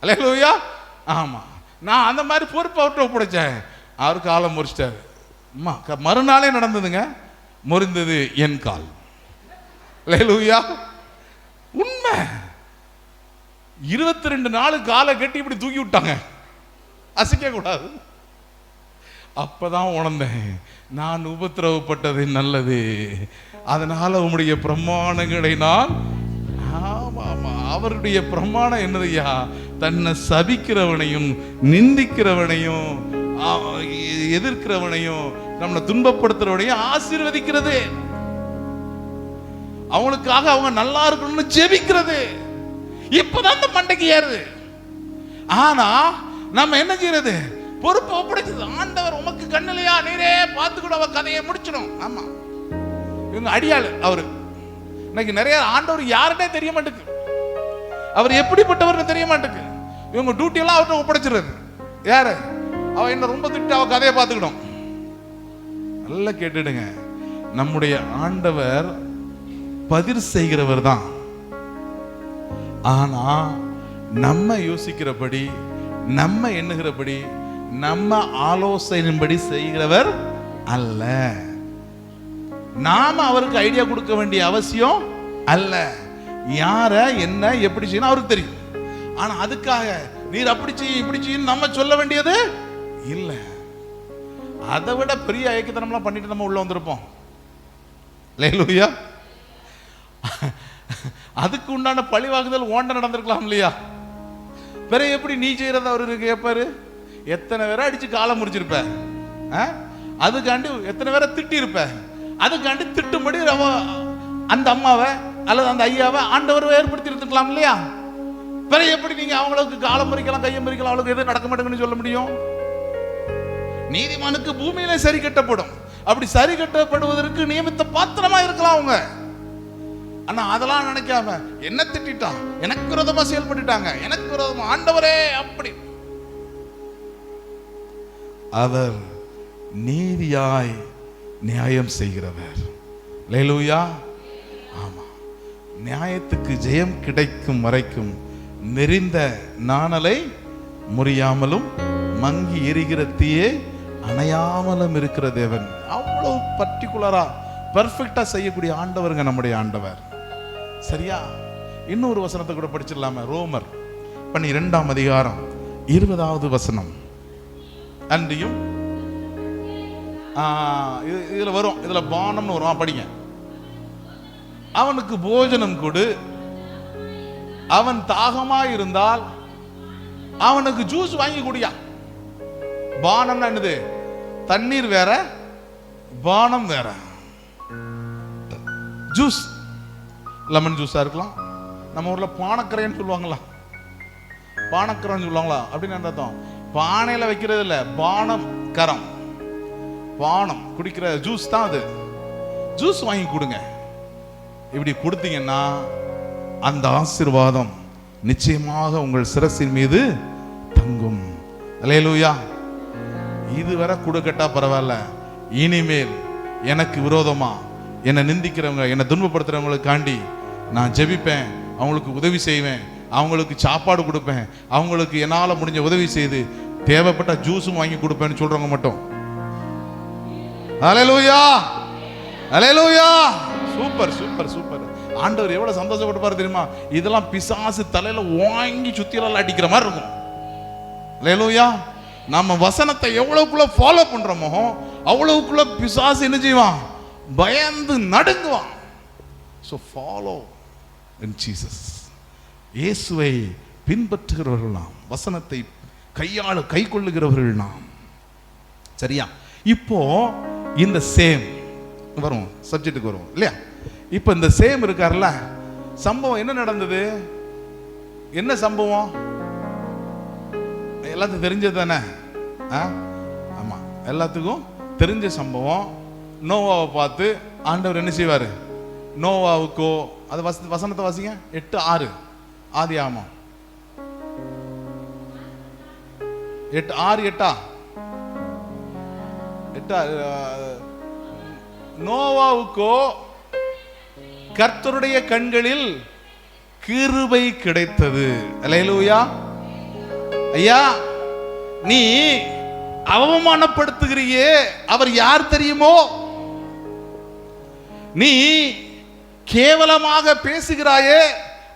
அல்லேலூயா. ஆமா, நான் அந்த மாதிரி பொறுப்பு அவர்கிட்ட ஒப்படைச்சேன். அவர் காலை முறிச்சிட்டாரு. மறுநாளே நடந்ததுங்க, முறிந்தது என் கால். அல்லேலூயா. உண்மை. 22 நாள் காலை கட்டி இப்படி தூக்கி விட்டாங்க, அசைக்க கூடாது. அப்பதான் உணர்ந்தேன், நான் உபத்திரவப்பட்டது நல்லது, அதனால உம்முடைய பிரமாணங்களை நான். அவருடைய பிரமாணம் என்னதையா? தன்னை சபிக்கிறவனையும் நிந்திக்கிறவனையும் எதிர்க்கிறவனையும் நம்மளை துன்பப்படுத்துறவனையும் ஆசீர்வதிக்கிறது, அவங்களுக்காக அவங்க நல்லா இருக்கணும்னு ஜெபிக்கிறது. இப்பதான் அந்த மண்டைக்கு ஏறுது. ஆனா நம்ம என்ன செய்யறது? பொறுப்பு ஒப்படைச்சது. ஆண்டவர் உமக்கு கண்ணிலையா, நீரே பார்த்துக்கூட அவ கதையை முடிச்சிடும். ஆமா, இவங்க அடியாள் அவரு. இன்னைக்கு நிறைய ஆண்டவர் யாருன்னே தெரிய மாட்டேங்குது. அவர் எப்படிப்பட்டவர்னு தெரிய மாட்டேங்குது. இவங்க டியூட்டி எல்லாம் அவர்கிட்ட ஒப்படைச்சிடுறது. யாரு? அவ என்ன ரொம்ப திட்டு, அவ கதையை பார்த்துக்கிடும். நல்லா கேட்டுடுங்க, நம்முடைய ஆண்டவர் பதிர் செய்கிறவர் தான். ஆனா நம்ம யோசிக்கிறபடி, நம்ம எண்ணுகிறபடி, நம்ம ஆலோசனையின்படி செய்கிறவர் அல்ல. நாம அவருக்கு ஐடியா கொடுக்க வேண்டிய அவசியம் அல்ல. யார என்ன எப்படி செய்யணும் அவருக்கு தெரியும். ஆனா அதுக்காக நீர் அப்படி செய்ய இப்படி செய்யும் நம்ம சொல்ல வேண்டியது இல்ல. அதை விட பெரிய ஐக்கியத்தனம்லாம் பண்ணிட்டு நம்ம உள்ள வந்திருப்போம். அல்லேலூயா. அதுக்கு உண்டான பழிவாங்குதல் ஓண்ட நடந்திருக்கலாம் இல்லையா? வேற எப்படி நீ செய்யறத அவரு கேட்பாரு? எத்தனை பேரை அடிச்சு காலம் முடிச்சிருப்ப, அதுக்காண்டி எத்தனை பேரை திட்டி இருப்ப, அதுக்காண்டி திட்டும்படி அந்த அம்மாவை அல்லது அந்த ஐயாவை ஆண்டவர் ஏற்படுத்தி இருக்கலாம் இல்லையா? வேற எப்படி நீங்க அவங்களுக்கு காலம் முறிக்கலாம், கையை முறிக்கலாம், அவங்களுக்கு எதுவும் நடக்க மாட்டேங்குன்னு சொல்ல முடியும்? நீதிமானுக்கு பூமியில சரி கட்டப்படும். அப்படி சரி கட்டப்படுவதற்கு நியமித்த பாத்திரமா இருக்கலாம் அவங்க. ஆனா அதெல்லாம் நினைக்காம என்ன திட்டான், எனக்கு விரோதமா செயல்பட்டுட்டாங்க, எனக்கு விரோதமா, ஆண்டவரே அப்படி. அவர் நீதியாய் நியாயம் செய்கிறவர். அல்லேலூயா. ஆமா, நியாயத்துக்கு ஜெயம் கிடைக்கும் வரைக்கும் நெறிந்த நாணலை முறியாமலும் மங்கி எரிகிற தீயே அணையாமலும் இருக்கிற தேவன். அவ்வளவு பர்டிகுலரா பெர்ஃபெக்டா செய்யக்கூடிய ஆண்டவருங்க நம்முடைய ஆண்டவர். சரியா? இன்னொரு வசனத்தை கூட படிச்சிடலாம. ரோமர் 12ஆம் அதிகாரம் 20வது வசனம். அன்றியும் இதுல வரும், இதுல பானம்னு வரும், படிங்க. அவனுக்கு போஜனம் கொடு, அவன் தாகமா இருந்தால் அவனுக்கு ஜூஸ் வாங்கி குடியா. பானம்னா என்னது? தண்ணீர் வேற, பானம் வேற. ஜூஸ் லெமன் ஜூஸா இருக்கலாம். நம்ம ஊர்ல பானக்கரைன்னு சொல்லுவாங்களா, பானக்கரைன்னு சொல்லுவாங்களா? அப்படின்னு என்ன அர்த்தம்? பானையில வைக்கிறது இல்ல, பானம் கரம், பானம் குடிக்கிற ஜூஸ் தான் அது. ஜூஸ் வாங்கி கொடுங்க. இப்படி கொடுத்தீங்கன்னா அந்த ஆசீர்வாதம் நிச்சயமாக உங்கள் சிரசின் மீது தங்கும். அல்லேலூயா. இதுவரை கொடுக்கட்டா பரவாயில்ல, இனிமேல் எனக்கு விரோதமா என்னை நிந்திக்கிறவங்க, என்னை துன்பப்படுத்துறவங்களுக்காண்டி நான் ஜெபிப்பேன், அவங்களுக்கு உதவி செய்வேன், அவங்களுக்கு சாப்பாடு கொடுப்பேன், அவங்களுக்கு என்னால் முடிஞ்ச உதவி செய்து தேவைப்பட்ட ஜூஸும் வாங்கி கொடுப்பேன்னு சொல்றவங்க மட்டும். அல்லேலூயா, அல்லேலூயா. Super super super. ஆண்டவர் எவ்வளவு சந்தோஷப்பட்டுப்பாரு தெரியுமா? இதெல்லாம் பிசாசு தலையில வாங்கி சுத்தியெல்லாம் அடிக்கிற மாதிரி இருக்கும். அல்லேலூயா. நம்ம வசனத்தை எவ்வளவுக்குள்ள ஃபாலோ பண்றோமோ அவ்வளவுக்குள்ள பிசாசு என்ன செய்வான்? பயந்து நடுங்குவான். So follow in Jesus. இயேசுவை பின்பற்றுகிறவர்கள் நாம், வசனத்தை கை கொள்ளுகிறவர்கள் நாம். சரியா? இப்போ இந்த சேம் வரும், சப்ஜெக்ட்டுக்கு வரும் இல்லையா? இப்போ இந்த சேம் இருக்கார்ல, சம்பவம் என்ன நடந்தது? என்ன சம்பவம்? எல்லாத்துக்கும் தெரிஞ்சது தானே? ஆமா, எல்லாத்துக்கும் தெரிஞ்ச சம்பவம். நோவாவை பார்த்து ஆண்டவர் என்ன செய்வாரு? நோவாவுக்கோ, அது வசனத்தை வாசிங்க, 8:6 ஆதியாகமம் 8:6 நோவாவுக்கோ கர்த்தருடைய கண்களில் கிருபை கிடைத்தது. அல்லேலூயா. ஐயா, நீ அவமானப்படுத்துகிறியே, அவர் யார் தெரியுமோ? நீ கேவலமாக பேசுகிறாயே,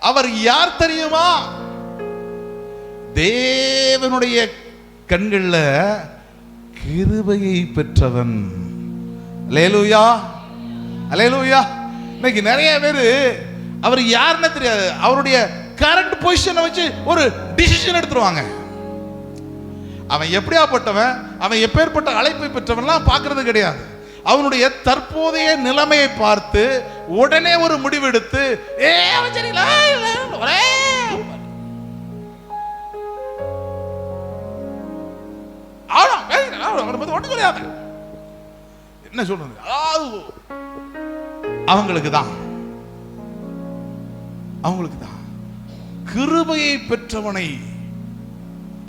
அவர் யார் தெரியுமா? தேவனுடைய கண்கள்ல கிருபையை பெற்றவன். அல்லேலூயா, அல்லேலூயா. இன்னைக்கு நிறைய பேரு அவர் யாருன்னு தெரியாது, அவருடைய கரண்ட் பொசிஷனை வச்சு ஒரு டிசிஷன் எடுத்துருவாங்க. அவன் எப்படியாப்பட்டவன், அவன் எப்பேற்பட்ட அழைப்பை பெற்றவன்லாம் பார்க்கறது கிடையாது. அவனுடைய தற்போதைய நிலைமையை பார்த்து உடனே ஒரு முடிவெடுத்து என்ன சொல்றது, அவங்களுக்கு தான் கிருபையை பெற்றவனை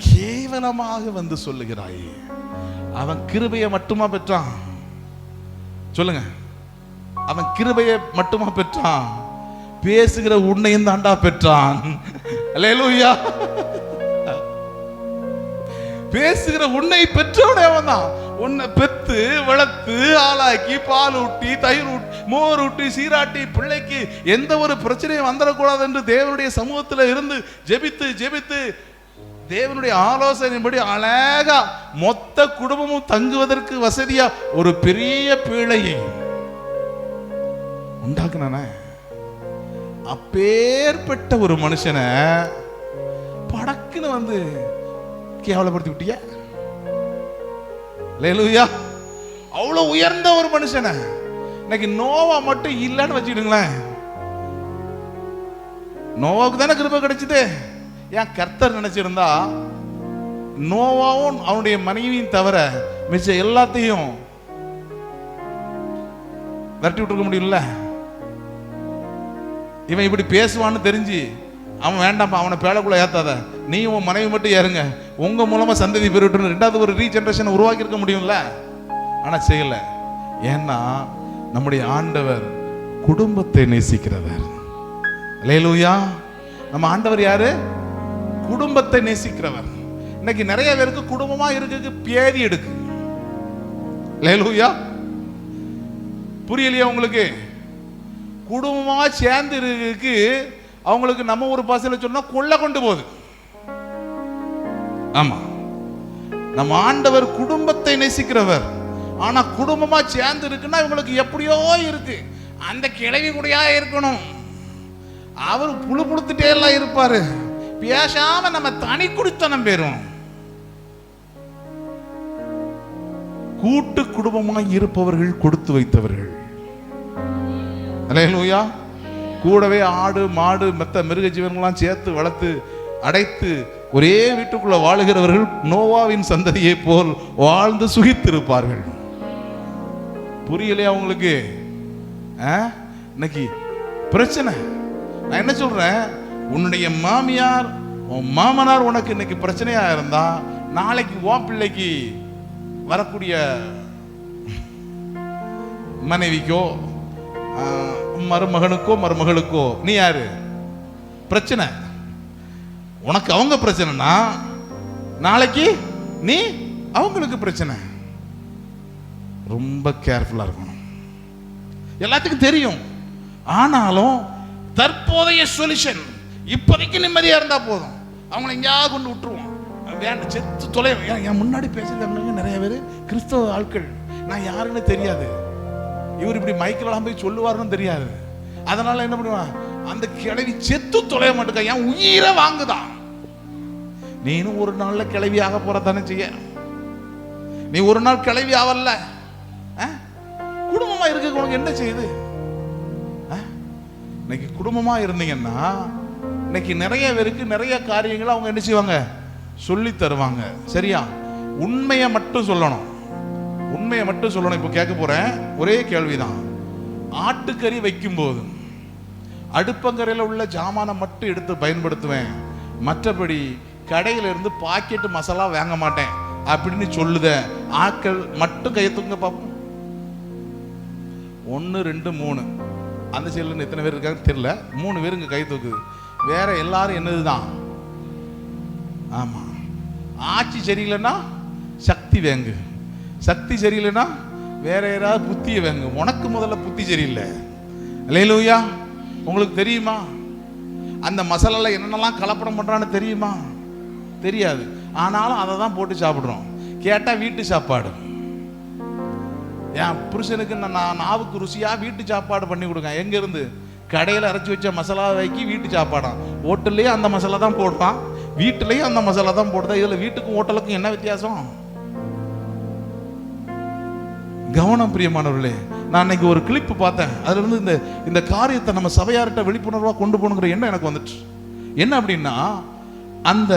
கேவலமாக வந்து சொல்லுகிறாயே. அவன் கிருபையை மட்டுமா பெற்றான்? சொல்லுங்க, அவன் கிருபையை மட்டுமா பெற்றான்? பேசுகிற உன்னையும் தாண்டா பெற்றான். அல்லேலூயா. பேசுகிற உன்னை பெற்றவனே அவன் தான். உன்னை பெற்று வளர்த்து ஆளாக்கி பால் ஊட்டி தயிர் ஊட்டி மோர் ஊட்டி சீராட்டி பிள்ளைக்கு எந்த ஒரு பிரச்சனையும் வந்துடக்கூடாது என்று தேவனுடைய சமூகத்தில் இருந்து ஜெபித்து ஜெபித்து தேவனுடைய ஆலோசனைப்படி அழகா மொத்த குடும்பமும் தங்குவதற்கு வசதியா ஒரு பெரிய பிள்ளையை உண்டாக்குன. அப்பேற்பட்ட ஒரு மனுஷனை படக்குன்னு வந்து கேவலப்படுத்தி விட்டிய. அல்லேலூயா. அவ்வளவு உயர்ந்த ஒரு மனுஷனை இன்னைக்கு நோவா மட்டும் இல்லைன்னு வச்சுக்கிடுங்களேன். நோவாவுக்கு தானே கிருபை கிடைச்சது. ஏன் கர்த்தர் நினைச்சிருந்தா நோவாவும் அவனுடைய மனைவியும் தவிர மிச்ச எல்லாத்தையும் விரட்டி விட்டுருக்க முடியல. இவன் இப்படி பேசுவான்னு தெரிஞ்சு அவன் வேண்டாம்ப்பா, அவனை பேலக்குள்ள ஏத்தாத, நீ உன் மனைவி மட்டும் ஏறுங்க, உங்க மூலமா சந்ததி பெருட்டு ரெண்டாவது ஒரு ரீஜெனரேஷன் உருவாக்கி இருக்க முடியும்ல. ஆனா செய்யல. ஏன்னா நம்முடைய ஆண்டவர் குடும்பத்தை நேசிக்கிறவர். அல்லேலூயா. நம்ம ஆண்டவர் யாரு? குடும்பத்தை நேசிக்கிறவர். இன்னைக்கு நிறைய பேருக்கு குடும்பமா இருக்கு பேதி எடுக்கு. அல்லேலூயா. புரியலையா உங்களுக்கு? குடும்பமா சேர்ந்து இருக்கு அவங்களுக்கு நம்ம ஒரு பாசையில சொன்னா கொள்ள கொண்டு போகுது. ஆமா, நம்ம ஆண்டவர் குடும்பத்தை நேசிக்கிறவர். ஆனா குடும்பமா சேர்ந்து இருக்குன்னா இவங்களுக்கு எப்படியோ இருக்கு. அந்த கிழவி கூடயா இருக்கணும், அவர் புழு புழுத்துட்டே எல்லாம் இருப்பாரு. பேசாம நம்ம தனி குடித்தனம் பெறும். கூட்டு குடும்பமாக இருப்பவர்கள் கொடுத்து வைத்தவர்கள். அல்லேலூயா. கூடவே ஆடு மாடு மற்ற மிருக ஜீவன்களாம் சேர்த்து வளர்த்து அடைத்து ஒரே வீட்டுக்குள்ள வாழுகிறவர்கள் நோவாவின் சந்ததியை போல் வாழ்ந்து சுகித்திருப்பார்கள். புரியலையா உங்களுக்கு? இன்னைக்கு பிரச்சனை. நான் என்ன சொல்றேன், உன்னுடைய மாமியார் உன் மாமனார் உனக்கு இன்னைக்கு பிரச்சனையா இருந்தா நாளைக்கு உன் பிள்ளைக்கு வரக்கூடிய மனைவிக்கோ மருமகனுக்கோ மருமகளுக்கோ நீ யாரு? பிரச்சனை. உனக்கு அவங்க பிரச்சனைனா நாளைக்கு நீ அவங்களுக்கு பிரச்சனை. ரொம்ப கேர்ஃபுல்லா இருக்கணும். எல்லாத்துக்கும் தெரியும், ஆனாலும் தற்போதைய சொல்யூஷன் இப்போதைக்கு நிம்மதியா இருந்தா போதும். அவங்களை எங்கேயாவது கொண்டு விட்டுருவோம். வேண்டாம், செத்து தொலை. என் முன்னாடி பேசுறவங்க நிறைய பேர் கிறிஸ்தவ ஆட்கள். நான் யாருன்னு தெரியாது, இவர் இப்படி மைக்கெல்லாம் போய் சொல்லுவாருன்னு தெரியாது. அதனால என்ன பண்ணுவான், அந்த கிழவி செத்து தொலைய மாட்டேங்க, என் உயிரை வாங்குதான். நீனும் ஒரு நாள்ல கிளவி ஆக போறதானே செய்ய. நீ ஒரு நாள் கிளவி ஆவல்ல. குடும்பமா இருக்க உனக்கு என்ன செய்யுது? இன்னைக்கு குடும்பமா இருந்தீங்கன்னா இன்னைக்கு நிறைய பேருக்கு நிறைய காரியங்களை அவங்க என்ன செய்வாங்க, சொல்லி தருவாங்க. சரியா? உண்மையை மட்டும் சொல்லணும், உண்மையை மட்டும் சொல்லணும். இப்போ கேட்க போறேன், ஒரே கேள்விதான். ஆட்டுக்கறி வைக்கும் போது அடுப்பங்கரையில் உள்ள ஜாமானை மட்டும் எடுத்து பயன்படுத்துவேன், மற்றபடி கடையில இருந்து பாக்கெட் மசாலா வாங்க மாட்டேன் அப்படின்னு சொல்லுத ஆட்கள் மட்டும் கை தூங்க பார்ப்போம். 1 2 3 அந்த சைடில் எத்தனை பேர் இருக்காங்க தெரியல. 3 பேர் இங்க கை தூக்குது. வேற எல்லாரும் என்னதுதான்? ஆமா, ஆட்சி சரியில்லைன்னா சக்தி வேங்கு, சக்தி சரியில்லைன்னா வேற யாராவது புத்தியை வேங்கு. உனக்கு முதல்ல புத்தி சரியில்லை. அல்லேலூயா. உங்களுக்கு தெரியுமா அந்த மசாலால என்னென்னலாம் கலப்படம் பண்றான்னு தெரியுமா? தெரியாது. ஆனாலும் அதை தான் போட்டு சாப்பிடுறோம். கேட்டா வீட்டு சாப்பாடு. என் புருஷனுக்கு நான் நாவுக்கு ருசியா வீட்டு சாப்பாடு பண்ணி கொடுங்க. எங்க இருந்து? கடையில் அரைச்சி வச்ச மசாலா வைக்கி வீட்டு சாப்பாடாம். ஹோட்டல்லையும் அந்த மசாலா தான் போடுவான், வீட்டுலையும் அந்த மசாலா தான் போடுதா. இதுல வீட்டுக்கும் ஹோட்டலுக்கும் என்ன வித்தியாசம்? கவனம் பிரியமானவர்களே. நான் இன்னைக்கு ஒரு கிளிப் பார்த்தேன். அதுல இருந்து இந்த காரியத்தை நம்ம சபையார்கிட்ட விழிப்புணர்வா கொண்டு போகணுங்கிற எண்ணம் எனக்கு வந்துச்சு. என்ன அப்படின்னா, அந்த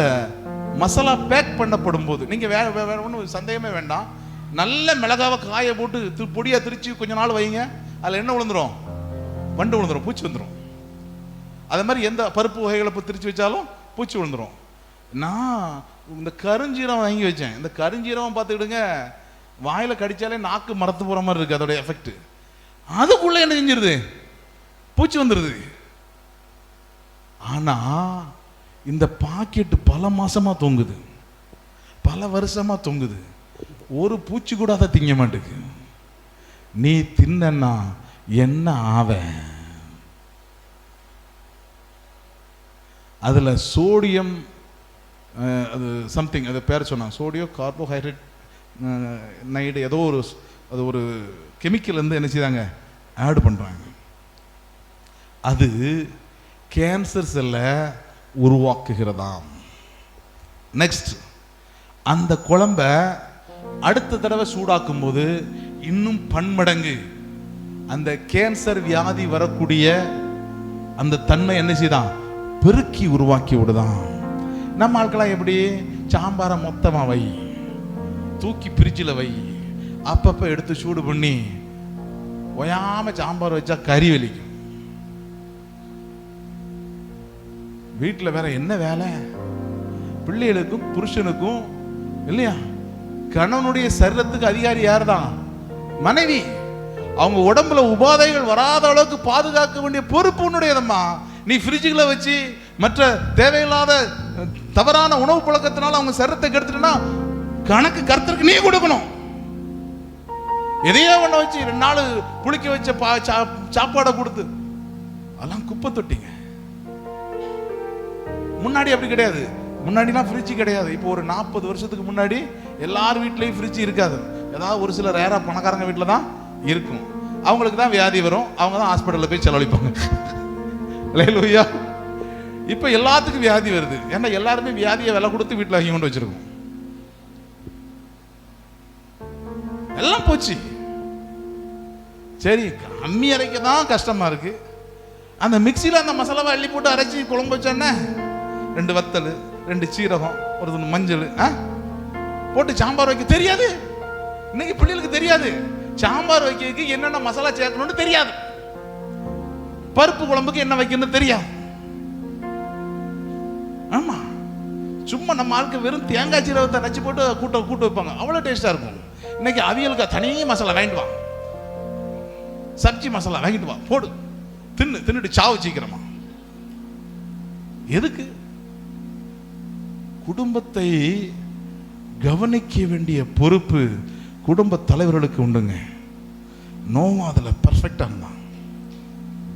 மசாலா பேக் பண்ணப்படும் போது நீங்க வேற ஒன்றும் சந்தேகமே வேண்டாம், நல்ல மிளகாவை காய போட்டு பொடியா திரிச்சு கொஞ்ச நாள் வைங்க, அதுல என்ன விழுந்துரும்? வண்டு விழுந்துரும், பூச்சி வந்துடும். அதே மாதிரி எந்த பருப்பு வகைகளை இப்போ திரிச்சு வச்சாலும் பூச்சி விழுந்துடும். நான் இந்த கருஞ்சீரம் வாங்கி வச்சேன். இந்த கருஞ்சீரம் பார்த்துக்கிடுங்க, வாயில் கடிச்சாலே நாக்கு மரத்து போகிற மாதிரி இருக்குது அதோடைய எஃபெக்ட். அதுக்குள்ளே என்ன செஞ்சிருது, பூச்சி வந்துடுது. ஆனால் இந்த பாக்கெட்டு பல மாசமாக தொங்குது, பல வருஷமாக தொங்குது, ஒரு பூச்சி கூட அதை திங்க மாட்டேங்குது. நீ தின்னா என்ன ஆவ? அதில் சோடியம் அது சம்திங், அது பேர் சொன்னாங்க, சோடியம் கார்போஹைட்ரேட் நைடு ஏதோ ஒரு, அது ஒரு கெமிக்கல் வந்து என்ன செய்தாங்க, ஆட் பண்ணுறாங்க. அது கேன்சர் செல்லை உருவாக்குகிறதாம். நெக்ஸ்ட், அந்த குழம்ப அடுத்த தடவை சூடாக்கும் போது இன்னும் பன்மடங்கு அந்த கேன்சர் வியாதி வரக்கூடிய அந்த தன்மை என்ன செய்தான், பெருக்கி உருவாக்கி விடுதான். நம்ம ஆட்களாம் எப்படி, சாம்பாரை மொத்தமாக வை, தூக்கி பிரிட்ஜில் வை, அப்பப்போ எடுத்து சூடு பண்ணி ஒயாம சாம்பார் வச்சா கறி வலிக்கும். வீட்டில் வேற என்ன வேலை, பிள்ளைகளுக்கும் புருஷனுக்கும் இல்லையா? கணவனுடைய சரீரத்துக்கு அதிகாரி யார் தான்? மனைவி. அவங்க உடம்புல உபாதைகள் வராத அளவுக்கு பாதுகாக்க வேண்டிய பொறுப்பு உன்னுடையதம்மா. நீ ஃப்ரிட்ஜுகளை வச்சு மற்ற தேவையில்லாத தவறான உணவு பழக்கத்தினால அவங்க சரீரத்தை கெடுத்துட்டா கணக்கு கர்த்தருக்கு நீ கொடுக்கணும். எதையோ ஒண்ண வச்சு 2 நாள் புளிக்க வச்ச சாப்பாடை கொடுத்து அதெல்லாம் குப்பை தொட்டிங்க. முன்னாடி அப்படி கிடையாது. முன்னாடிலாம் ஃப்ரிட்ஜ் கிடையாது. இப்போ ஒரு 40 வருஷத்துக்கு முன்னாடி எல்லார் வீட்லயும் ஃப்ரிட்ஜ் இருக்காது. ஏதாவது ஒரு சில ரேரா பணக்காரங்க வீட்டில் தான் இருக்கும். அவங்களுக்கு தான் வியாதி வரும், அவங்க தான் ஹாஸ்பிட்டலில் போய் செலவழிப்பாங்க. அல்லேலூயா. இப்போ எல்லாத்துக்கும் வியாதி வருது. ஏன்னா எல்லாருமே வியாதியை விலை கொடுத்து வீட்டில் வாங்கி கொண்டு வச்சிருக்கோம். எல்லாம் போச்சு. சரி, கம்மி அரைக்க தான் கஷ்டமா இருக்கு. அந்த மிக்சியில் அந்த மசாலாவை அள்ளி போட்டு அரைச்சி குழம்பு வச்சோன்னே 2 வத்தல், 2 சீரகம், ஒரு மஞ்சள் போட்டு சாம்பார் வைக்க தெரியாது. இன்னைக்கு பிள்ளைகளுக்கு தெரியாது. சாம்பார் வைக்கிறதுக்கு என்னென்ன மசாலா சேர்க்கணும்னு தெரியாது. பருப்பு குழம்புக்கு என்ன வைக்கணும்னு தெரியாது. ஆமா, சும்மா நம்ம ஆளுக்கு வெறும் தேங்காய் சீரகத்தை நச்சு போட்டு கூட்டு வைப்பாங்க, அவ்வளோ டேஸ்டா இருக்கும். இன்னைக்கு அவியலுக்கு தனி மசாலா வாங்கிட்டு வா, சப்ஜி மசாலா வாங்கிட்டு வா, போடு, தின்னுட்டு சாவு சீக்கிரமா. எதுக்கு? குடும்பத்தை கவனிக்க வேண்டிய பொறுப்பு குடும்ப தலைவர்களுக்கு உண்டுங்க. நோவா அதில் பர்ஃபெக்டாக இருந்தான்.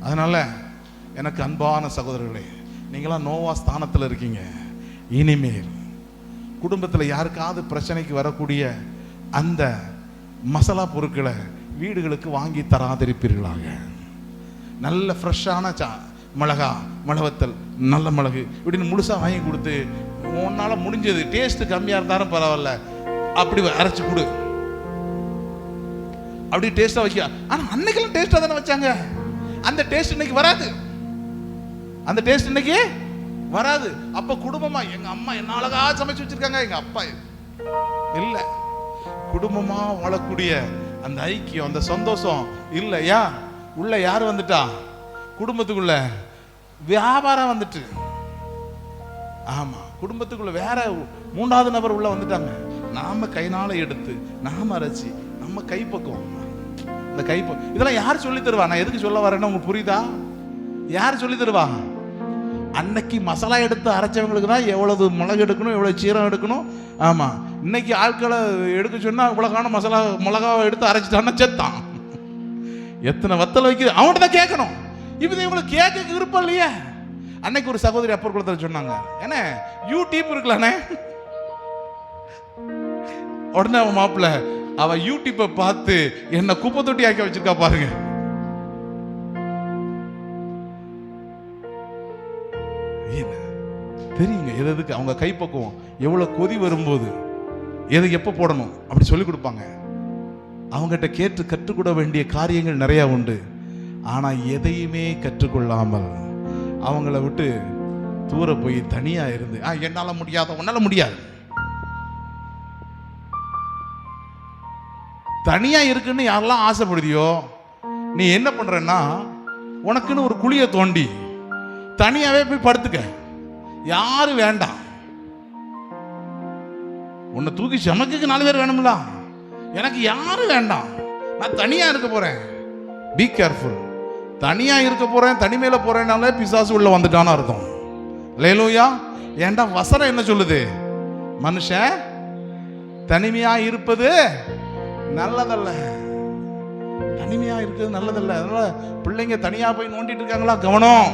அதனால எனக்கு அன்பான சகோதரர்களே, நீங்களாம் நோவா ஸ்தானத்தில் இருக்கீங்க. இனிமேல் குடும்பத்தில் யாருக்காவது பிரச்சனைக்கு வரக்கூடிய அந்த மசாலா பொருட்களை வீடுகளுக்கு வாங்கி தராதிருப்பீர்களாக. நல்ல ஃப்ரெஷ்ஷான மிளகா, மிளவத்தல், நல்ல மிளகு இப்படின்னு முழுசாக வாங்கி கொடுத்து, உன்னால் முடிஞ்சது டேஸ்ட் கம்மியாக இருந்தாலும் பரவாயில்ல அப்படி அரைச்சி கொடு, அப்படி டேஸ்ட்டாக வைக்க. ஆனால் அன்னைக்கெல்லாம் டேஸ்ட்டாக தானே வச்சாங்க. அந்த டேஸ்ட் இன்னைக்கு வராது. அந்த டேஸ்ட் இன்னைக்கு வராது. அப்போ குடும்பமா எங்கள் அம்மா என்ன அழகா சமைச்சு வச்சிருக்காங்க, எங்கள் அப்பா இல்லை. குடும்பமா வாழக்கூடிய அந்த ஐக்கியம், அந்த சந்தோஷம் இல்லையா? உள்ள யார் வந்துட்டா? குடும்பத்துக்குள்ள வியாபாரம் வந்துட்டு. ஆமா, குடும்பத்துக்குள்ள வேற 3வது நபர் உள்ள வந்துட்டாங்க. நாம கைனால எடுத்து நாம அரைச்சி நம்ம கைப்பக்குவோம். இந்த கைப்பக்குவம் இதெல்லாம் யார் சொல்லி தருவா? நான் எதுக்கு சொல்ல வரேன்னு உங்களுக்கு புரியுதா? யார் சொல்லி தருவா? அன்னைக்கு மசாலா எடுத்து அரைச்சவங்களுக்கு தான் எவ்வளவு மிளகு எடுக்கணும், எவ்வளவு சீரகம் எடுக்கணும். ஆமா, இன்னைக்கு ஆட்களை எடுக்க சொன்னா இவ்வளவுக்கான மசாலா மிளகாவை எடுத்து அரைச்சிட்டான்னா செத்தான். எத்தனை வத்தல் வைக்குது அவன்கிட்ட தான் கேட்கணும். இப்போ இவங்களுக்கு கேட்க விருப்பம் இல்லையே. அன்னைக்கு ஒரு சகோதரி அப்பர் குளத்தில் சொன்னாங்க, என்ன யூடியூப் இருக்கலானே. உடனே அவன் மாப்பிள்ள அவ யூடியூப்பை பார்த்து என்ன குப்பை தொட்டி ஆக்கி வச்சிருக்கா பாருங்க. தெரியுங்க எதுக்கு அவங்க கைப்பக்குவம், எவ்வளவு கொதி வரும்போது எதை எப்போ போடணும் அப்படி சொல்லி கொடுப்பாங்க. அவங்ககிட்ட கேட்டு கற்றுக்கொள்ள வேண்டிய காரியங்கள் நிறைய உண்டு. ஆனா எதையுமே கற்றுக்கொள்ளாமல் அவங்கள விட்டு தூர போய் தனியா இருந்து என்னால முடியாத, உன்னால முடியாது, தனியா இருக்குன்னு யாரெல்லாம் ஆசைப்படுதியோ, நீ என்ன பண்றன்னா உனக்குன்னு ஒரு குழியை தோண்டி தனியாவே போய் படுத்துக்க, யாரும் வேண்டாம். உன்னை தூக்கி சமைக்க 4 பேர் வேணும்ல, எனக்கு யாரும் வேண்டாம், நான் தனியா இருக்க போறேன். Be careful. தனியா இருக்க போறேன், தனிமையில போறேன்னாலே பிசாசு உள்ள வந்துட்டான்னு அர்த்தம். அல்லேலூயா. ஏண்டா வசனம் என்ன சொல்லுது? மனுஷன் தனிமையா இருப்பது நல்லதல்ல. தனிமையா இருக்கிறது நல்லதல்ல. அதனால பிள்ளைங்க தனியா போய் நோண்டிட்டு இருக்காங்களா, கவனம்.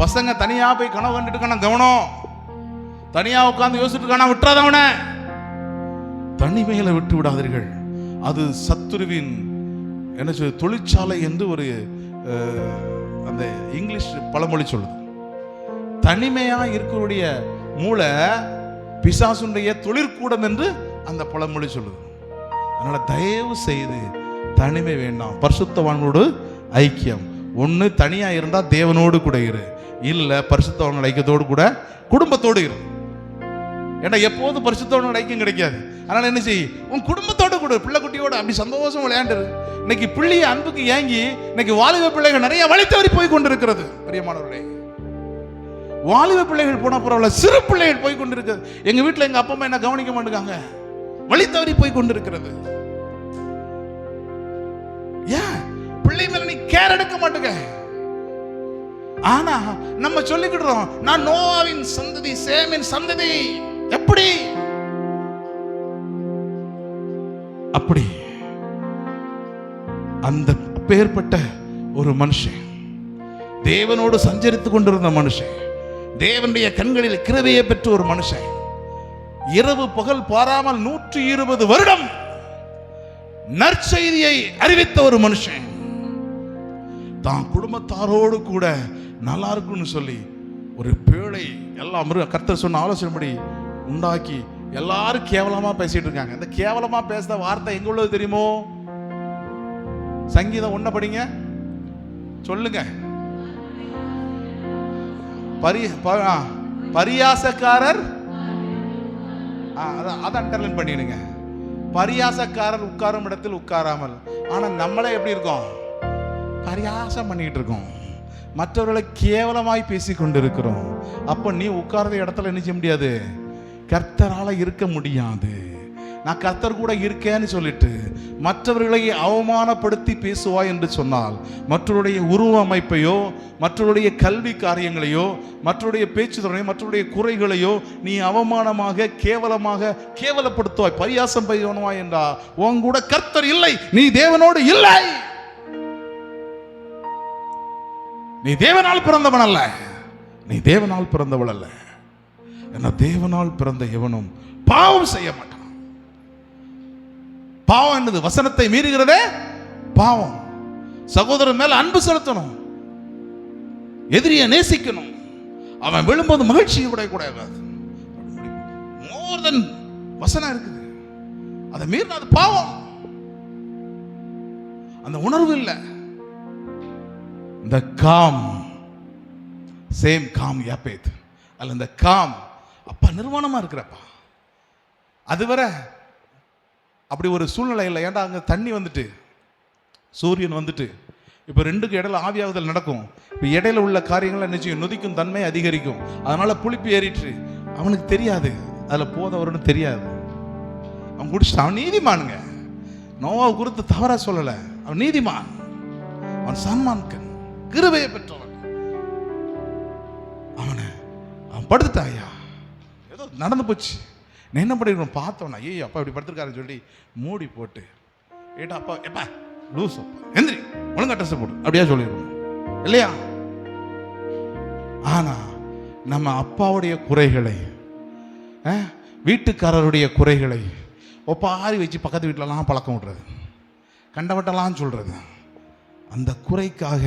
பசங்க தனியா போய் கனவு கண்டுட்டு இருக்கான, கவனம். தனியா உட்கார்ந்து யோசிச்சுட்டு இருக்கான, விட்டுறாதவன. தனிமையில விட்டு விடாதீர்கள். அது சத்துருவின் என்ன சொல்ல தொழிற்சாலை என்று ஒரு அந்த இங்கிலீஷ் பழமொழி சொல்லுது. தனிமையா இருக்கக்கூடிய மூளை பிசாசுடைய தொழிற்கூடம் என்று அந்த பழமொழி சொல்லுது. அதனால தயவு செய்து தனிமை வேண்டாம். பரிசுத்தவான்களோடு ஐக்கியம். ஒன்று தனியா இருந்தா தேவனோடு கூட இரு, இல்ல பரிசுத்தவான்கள் ஐக்கியத்தோடு கூட குடும்பத்தோடு இரு. ஏன்னா எப்போதும் பரிசுத்தவான்கள் ஐக்கியம் கிடைக்காது. அதனால என்ன செய், உன் குடும்பத்தோடு கூட பிள்ளை குட்டியோட அப்படி சந்தோஷம் விளையாண்டு. இன்னைக்கு பிள்ளைய அன்புக்கு ஏங்கி இன்னைக்கு வாலிப பிள்ளைகள் நிறைய வழித்தவறி போய் கொண்டிருக்கிறது. பிரியமானவர்களே, வாலிப பிள்ளைகள் போனா பரவாயில்ல, சிறு பிள்ளைகள் போய் கொண்டிருக்கிறது. எங்க வீட்டுல எங்க அப்பா அம்மா என்ன கவனிக்க மாட்டாங்க, வழித்தவறி போய் கொண்டிருக்கிறது. ஏன் பிள்ளை மேல நீ கேர் எடுக்க மாட்டேங்க. ஆனா நம்ம சொல்லிக்கிடுறோம், நான் நோவாவின் சந்ததி, சேமின் சந்ததி. எப்படி? அப்படி அந்த பேர்பட்ட ஒரு மனுஷன், தேவனோடு சஞ்சரித்துக் கொண்டிருந்த மனுஷன், தேவனுடைய கண்களில் கிருபையை பெற்ற ஒரு மனுஷன், இரவு பகல் பாராமல் 120 வருடம் நற்செய்தியை அறிவித்த ஒரு மனுஷன், தான் குடும்பத்தாரோடு கூட நல்லா இருக்குன்னு சொல்லி ஒரு பேழை எல்லாம் கர்த்தர் சொன்ன ஆலோசனைப்படி உண்டாக்கி எல்லாரும் கேவலமா பேசிட்டு இருக்காங்க. இந்த கேவலமா பேசுற வார்த்தை எங்க உள்ளது தெரியுமோ? சங்கீதம் 1 படிங்க, சொல்லுங்க. பரியாசக்காரர், அதை அண்டர்லைன் பண்ணிடுங்க. பரியாசக்காரர் உட்காரும் இடத்தில் உட்காராமல். ஆனா நம்மளே எப்படி இருக்கோம்? பரியாசம் பண்ணிட்டு இருக்கோம், மற்றவர்களை கேவலமாய் பேசி கொண்டிருக்கிறோம். அப்ப நீ உட்கார்ந்த இடத்துல என்ன செய்ய முடியாது? கர்த்தரால இருக்க முடியாது. நான் கர்த்தர் கூட இருக்கேன்னு சொல்லிட்டு மற்றவர்களை அவமானப்படுத்தி பேசுவாய் என்று சொன்னால், மற்றவருடைய உருவ அமைப்பையோ, மற்றவருடைய கல்வி காரியங்களையோ, மற்றவருடைய பேச்சு துறையோ, மற்றவருடைய குறைகளையோ நீ அவமானமாக கேவலமாக கேவலப்படுத்துவாய், பரியாசம் செய்வாய் என்றா உன் கூட கர்த்தர் இல்லை, நீ தேவனோடு இல்லை. நீ தேவனால் பிறந்தவன் அல்ல, நீ தேவனால் பிறந்தவள் அல்ல. என்ன, தேவனால் பிறந்த எவனும் பாவம் செய்ய மாட்டான். பாவம் என்னது? வசனத்தை மீறுகிறதே பாவம். சகோதரன் மேல அன்பு செலுத்தணும், எதிரியை நேசிக்கணும், அவன் விழும்போது மகிழ்ச்சியை கூட கூடாது. மோர் தென் வசனம் இருக்குது, அதை மீறின அது பாவம். அந்த உணர்வு இல்லை. இந்த காம், சேம் காம் யாப்பேத் அல்ல, இந்த காம் அப்பா நிர்வாணமா இருக்கிறப்பா, அதுவரை அப்படி ஒரு சூழ்நிலை இல்லை. ஏன்டா அங்கே தண்ணி வந்துட்டு, சூரியன் வந்துட்டு, இப்போ ரெண்டுக்கு இடையில ஆவியாகுதல் நடக்கும். இப்போ இடையில உள்ள காரியங்கள் நிச்சயம் நொதிக்கும் தன்மை அதிகரிக்கும். அதனால புளிப்பு ஏறிட்டு அவனுக்கு தெரியாது, அதில் போதவர்னு தெரியாது. அவன் குடிச்சிட்டு அவன் நீதிமானுங்க. நோவாவை குறித்து தவறா சொல்லலை, அவன் நீதிமான், அவன் சன்மான்கன், கிருபையை பெற்றவன். அவன் படுத்துட்டாயா, ஏதோ நடந்து போச்சு. நான் என்ன பண்ணிருக்கணும் பார்த்தோன்னா, ஐயோ அப்பா இப்படி படுத்துருக்காருன்னு சொல்லி மூடி போட்டு, ஏட்டா அப்பா எப்பா லூஸ் அப்பா எந்திரி ஒழுங்கா ட்ரெஸ் போடு அப்படியா சொல்லிருக்கணும் இல்லையா? ஆனா நம்ம அப்பாவுடைய குறைகளை, வீட்டுக்காரருடைய குறைகளை ஒப்பாரி வச்சு பக்கத்து வீட்டிலலாம் பழக்கம் விடுறது, கண்டவட்டெல்லாம் சொல்றது. அந்த குறைக்காக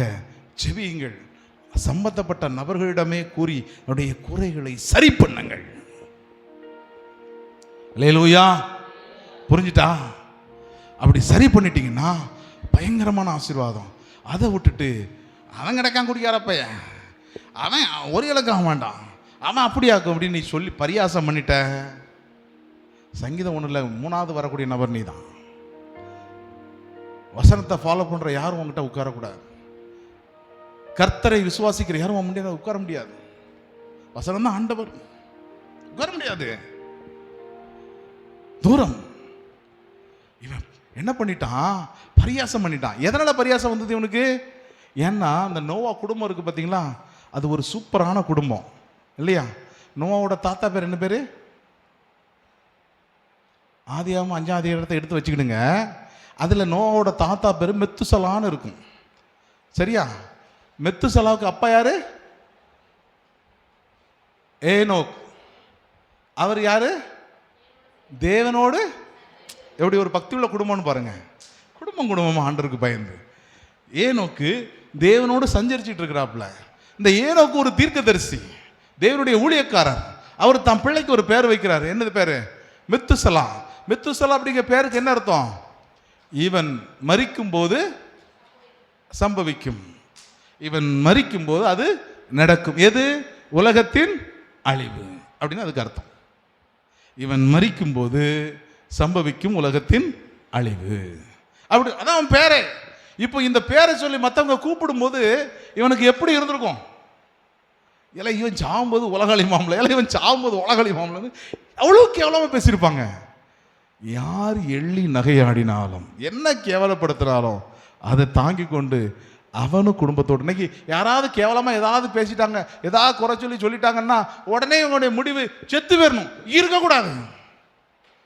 செவியுங்கள், சம்பந்தப்பட்ட நபர்களிடமே கூறி அவருடைய குறைகளை சரி பண்ணுங்கள். அல்லேலூயா, புரிஞ்சுட்டா? அப்படி சரி பண்ணிட்டீங்கன்னா பயங்கரமான ஆசீர்வாதம். அதை விட்டுட்டு அவன் கிடக்கான் குடிக்காரப்ப, அவன் ஒரு இலக்காக வேண்டாம், அவன் அப்படியாக்கும் அப்படின்னு நீ சொல்லி பரியாசம் பண்ணிட்ட. சங்கீதம் 1 3வது வரக்கூடிய நபர் நீ தான். வசனத்தை ஃபாலோ பண்ற யாரும் உங்ககிட்ட உட்காரக்கூடாது. கர்த்தரை விசுவாசிக்கிற யாரும் முடியாது, உட்கார முடியாது. வசனம் தான் ஆண்டவர், உட்கார முடியாது, தூரம். இவன் என்ன பண்ணிட்டான்? பரியாசம் பண்ணிட்டான். எதனால பரியாசம் வந்தது இவனுக்கு? ஏன்னா அந்த நோவா குடும்பம் இருக்கு பார்த்தீங்களா, அது ஒரு சூப்பரான குடும்பம் இல்லையா? நோவாவோட தாத்தா பேர் என்ன பேரு? ஆதியாகமம் 5ஆம் அதிகாரத்தை எடுத்து வச்சுக்கிடுங்க. அதில் நோவாவோட தாத்தா பேர் மெத்துசலான்னு இருக்கும். சரியா? மெத்துசலாவுக்கு அப்பா யாரு? ஏனோக். அவர் யாரு? தேவனோடு எப்படி ஒரு பக்தி உள்ள குடும்பம்னு பாருங்க. குடும்பமா ஆண்டருக்கு பயந்து. ஏனோக்கு தேவனோடு சஞ்சரிச்சிட்டு இருக்கிறாப்புல. இந்த ஏனோக்கு ஒரு தீர்க்கதரிசி, தேவனுடைய ஊழியக்காரர். அவர் தன் பிள்ளைக்கு ஒரு பேர் வைக்கிறார். என்னது பேரு? மெத்துசலா. மெத்துசலா அப்படிங்கிற பேருக்கு என்ன அர்த்தம்? இவன் மரிக்கும் போது சம்பவிக்கும், இவன் மரிக்கும் போது அது நடக்கும். எது? உலகத்தின் அழிவு அப்படின்னு அதுக்கு அர்த்தம். இவன் மரிக்கும் போது சம்பவிக்கும் உலகத்தின் அழிவு, அப்படி அதான் அவன் பேரே. இப்போ இந்த பேரை சொல்லி மற்றவங்க கூப்பிடும் போது இவனுக்கு எப்படி இருந்திருக்கும்? இல்லை இவன் சாகும்போது உலகளி மாமலை, இல்லை இவன் சாகும்போது உலகளி மாமலை, அவ்வளோ கேவலமாக பேசியிருப்பாங்க. யார் எள்ளி நகையாடினாலும் என்ன கேவலப்படுத்தினாலும் அதை தாங்கி கொண்டு அவனும் குடும்பத்தோடு. இன்னைக்கு யாராவது கேவலமாக ஏதாவது பேசிட்டாங்க, ஏதாவது குறை சொல்லிட்டாங்கன்னா உடனே இவனுடைய முடிவு செத்து வரணும், இருக்கக்கூடாது.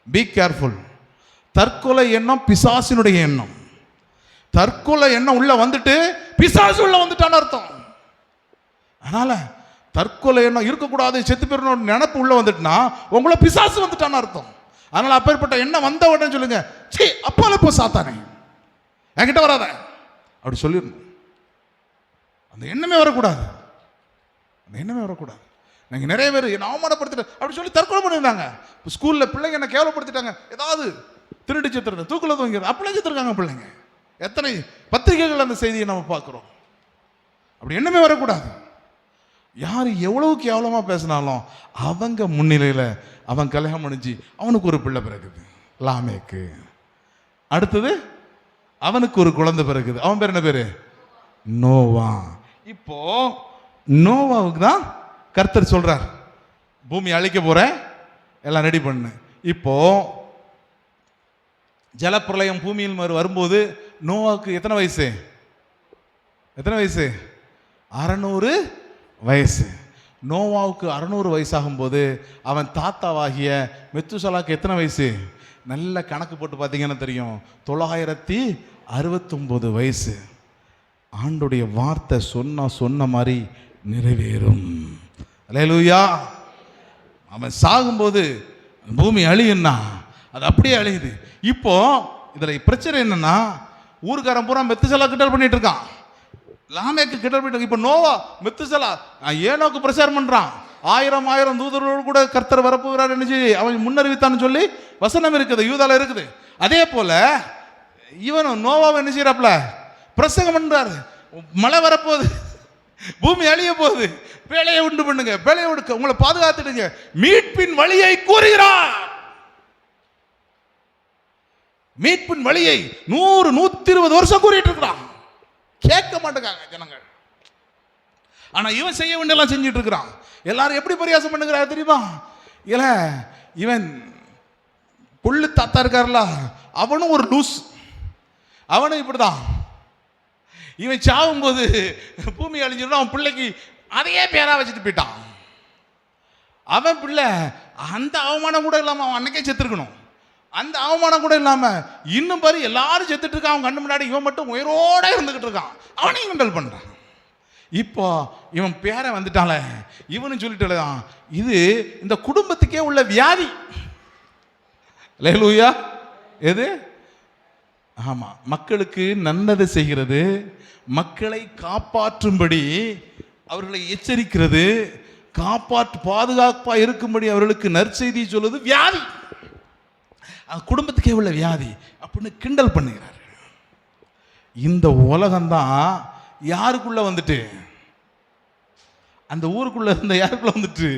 Be careful. தற்கொலை எண்ணம் பிசாசினுடைய எண்ணம். தற்கொலை எண்ணம் உள்ள வந்துட்டு பிசாசு உள்ள வந்துட்டான்னு அர்த்தம். அதனால தற்கொலை எண்ணம் இருக்கக்கூடாது, செத்து போயிடணும் நினைப்பு உள்ள வந்துட்டுனா உங்களை பிசாசு வந்துட்டான்னு அர்த்தம். அதனால அப்பேற்பட்ட எண்ணம் வந்த உடனே சொல்லுங்க, சீ அப்பால போ சாத்தானே, என்கிட்ட வராத அப்படி சொல்லிடணும். அந்த எண்ணமே வரக்கூடாது, அந்த எண்ணமே வரக்கூடாது. நீங்கள் நிறைய பேர் என்ன அவமானப்படுத்திட்டு அப்படி சொல்லி தற்கொலை பண்ணியிருந்தாங்க. ஸ்கூலில் பிள்ளைங்க என்ன கேவலப்படுத்திட்டாங்க, ஏதாவது திருடி செத்துறது, தூக்கில் தூங்கிறது, அப்படியே செத்துருக்காங்க பிள்ளைங்க. எத்தனை பத்திரிகைகள் அந்த செய்தியை நம்ம பார்க்குறோம். அப்படி எண்ணமே வரக்கூடாது. யார் எவ்வளவு கேவலமாக பேசினாலும் அவங்க முன்னிலையில் அவன் கல்யாணம் முடிஞ்சு அவனுக்கு ஒரு பிள்ளை பிறகுது, லாமேக்கு. அடுத்தது அவனுக்கு ஒரு குழந்தை பிறகுது. அவன் பேர் என்ன பேரு? நோவா. இப்போ நோவாவுக்கு தான் கர்த்தர் சொல்றார், பூமி அழிக்க போறேன், எல்லாம் ரெடி பண்ணு. இப்போ ஜலப்பிரளயம் பூமியில் வரும்போது நோவாவுக்கு எத்தனை வயசு? எத்தனை வயசு? 600 வயசு. நோவாவுக்கு 600 வயசாகும் போது அவன் தாத்தாவாகிய மெத்துசலாக்கு எத்தனை வயசு? நல்ல கணக்கு போட்டு பார்த்தீங்கன்னா தெரியும், 969 வயசு. ஆண்டுடைய வார்த்தை சொன்ன மாதிரி நிறைவேறும். அல்லேலூயா. அவன் சாகும்போது பூமி அழியுன்னா அது அப்படியே அழியுது. இப்போ இதுல பிரச்சனை என்னன்னா, ஊருக்காரன் பூரா மெத்துசலா கிண்டல் பண்ணிட்டு இருக்கான், லாமேக்கு கிண்டல் பண்ணிட்டு. இப்போ நோவா மெத்துசலா ஏனோக்கு பிரச்சாரம் பண்றான். 1000 தூதர்களோடு கூட கர்த்தர் வரப்போகிறார் என்று அவன் முன்னறிவித்தான்னு சொல்லி வசனம் இருக்குது, யூதால இருக்குது. அதே போல இவனும் நோவாவை என்ன செய்யறாப்ல? பிரசங்கம் பண்றாரு. மழை வரப்போகுது, பூமி அழிய போகுது, பேழையை உண்டு பண்ணுங்க, பேழையை உடுக்க, உங்களை பாதுகாத்துடுங்க, மீட்பின் வழியை கூறுகிறார். மீட்பின் வழியை 100-120 வருஷம் கூறிட்டு இருக்கிறான். கேட்க மாட்டேங்காங்க ஜனங்கள். ஆனா இவன் செய்ய வேண்டியெல்லாம் செஞ்சுட்டு இருக்கிறான். எல்லாரும் எப்படி பரியாசம் பண்ணுகிறார் தெரியுமா? இல்ல இவன் புள்ளு தாத்தா இருக்காருல்ல, அவனும் ஒரு லூஸ், அவனும் இப்படிதான். இவன் சாகும்போது பூமி அழிஞ்சிடும், அவன் பிள்ளைக்கு அதையே பேரா வச்சுட்டு போயிட்டான். அவன் பிள்ளை அந்த அவமானம் கூட இல்லாம அவன் அன்னைக்கே செத்துருக்கணும். அந்த அவமானம் கூட இல்லாம இன்னும் பாரு எல்லாரும் செத்துட்டு இருக்கான். அவன் கண்ணு முன்னாடி இவன் மட்டும் உயிரோட இருந்துகிட்டு இருக்கான். அவனையும் கிண்டல் பண்றான். இப்போ இவன் பேரை வந்துட்டால, இவனு சொல்லிட்டுதான் இது இந்த குடும்பத்துக்கே உள்ள வியாதி. அல்லேலூயா. எது? ஆமா, மக்களுக்கு நல்லது செய்கிறது, மக்களை காப்பாற்றும்படி அவர்களை எச்சரிக்கிறது, பாதுகாப்பா இருக்கும்படி அவர்களுக்கு நற்செய்தி சொல்வது வியாதி. குடும்பத்துக்கே உள்ள வியாதி அப்படின்னு கிண்டல் பண்ணுகிறார். இந்த உலகம்தான் யாருக்குள்ள வந்துட்டு, அந்த ஊருக்குள்ள இருந்த யாருக்குள்ள வந்துட்டு,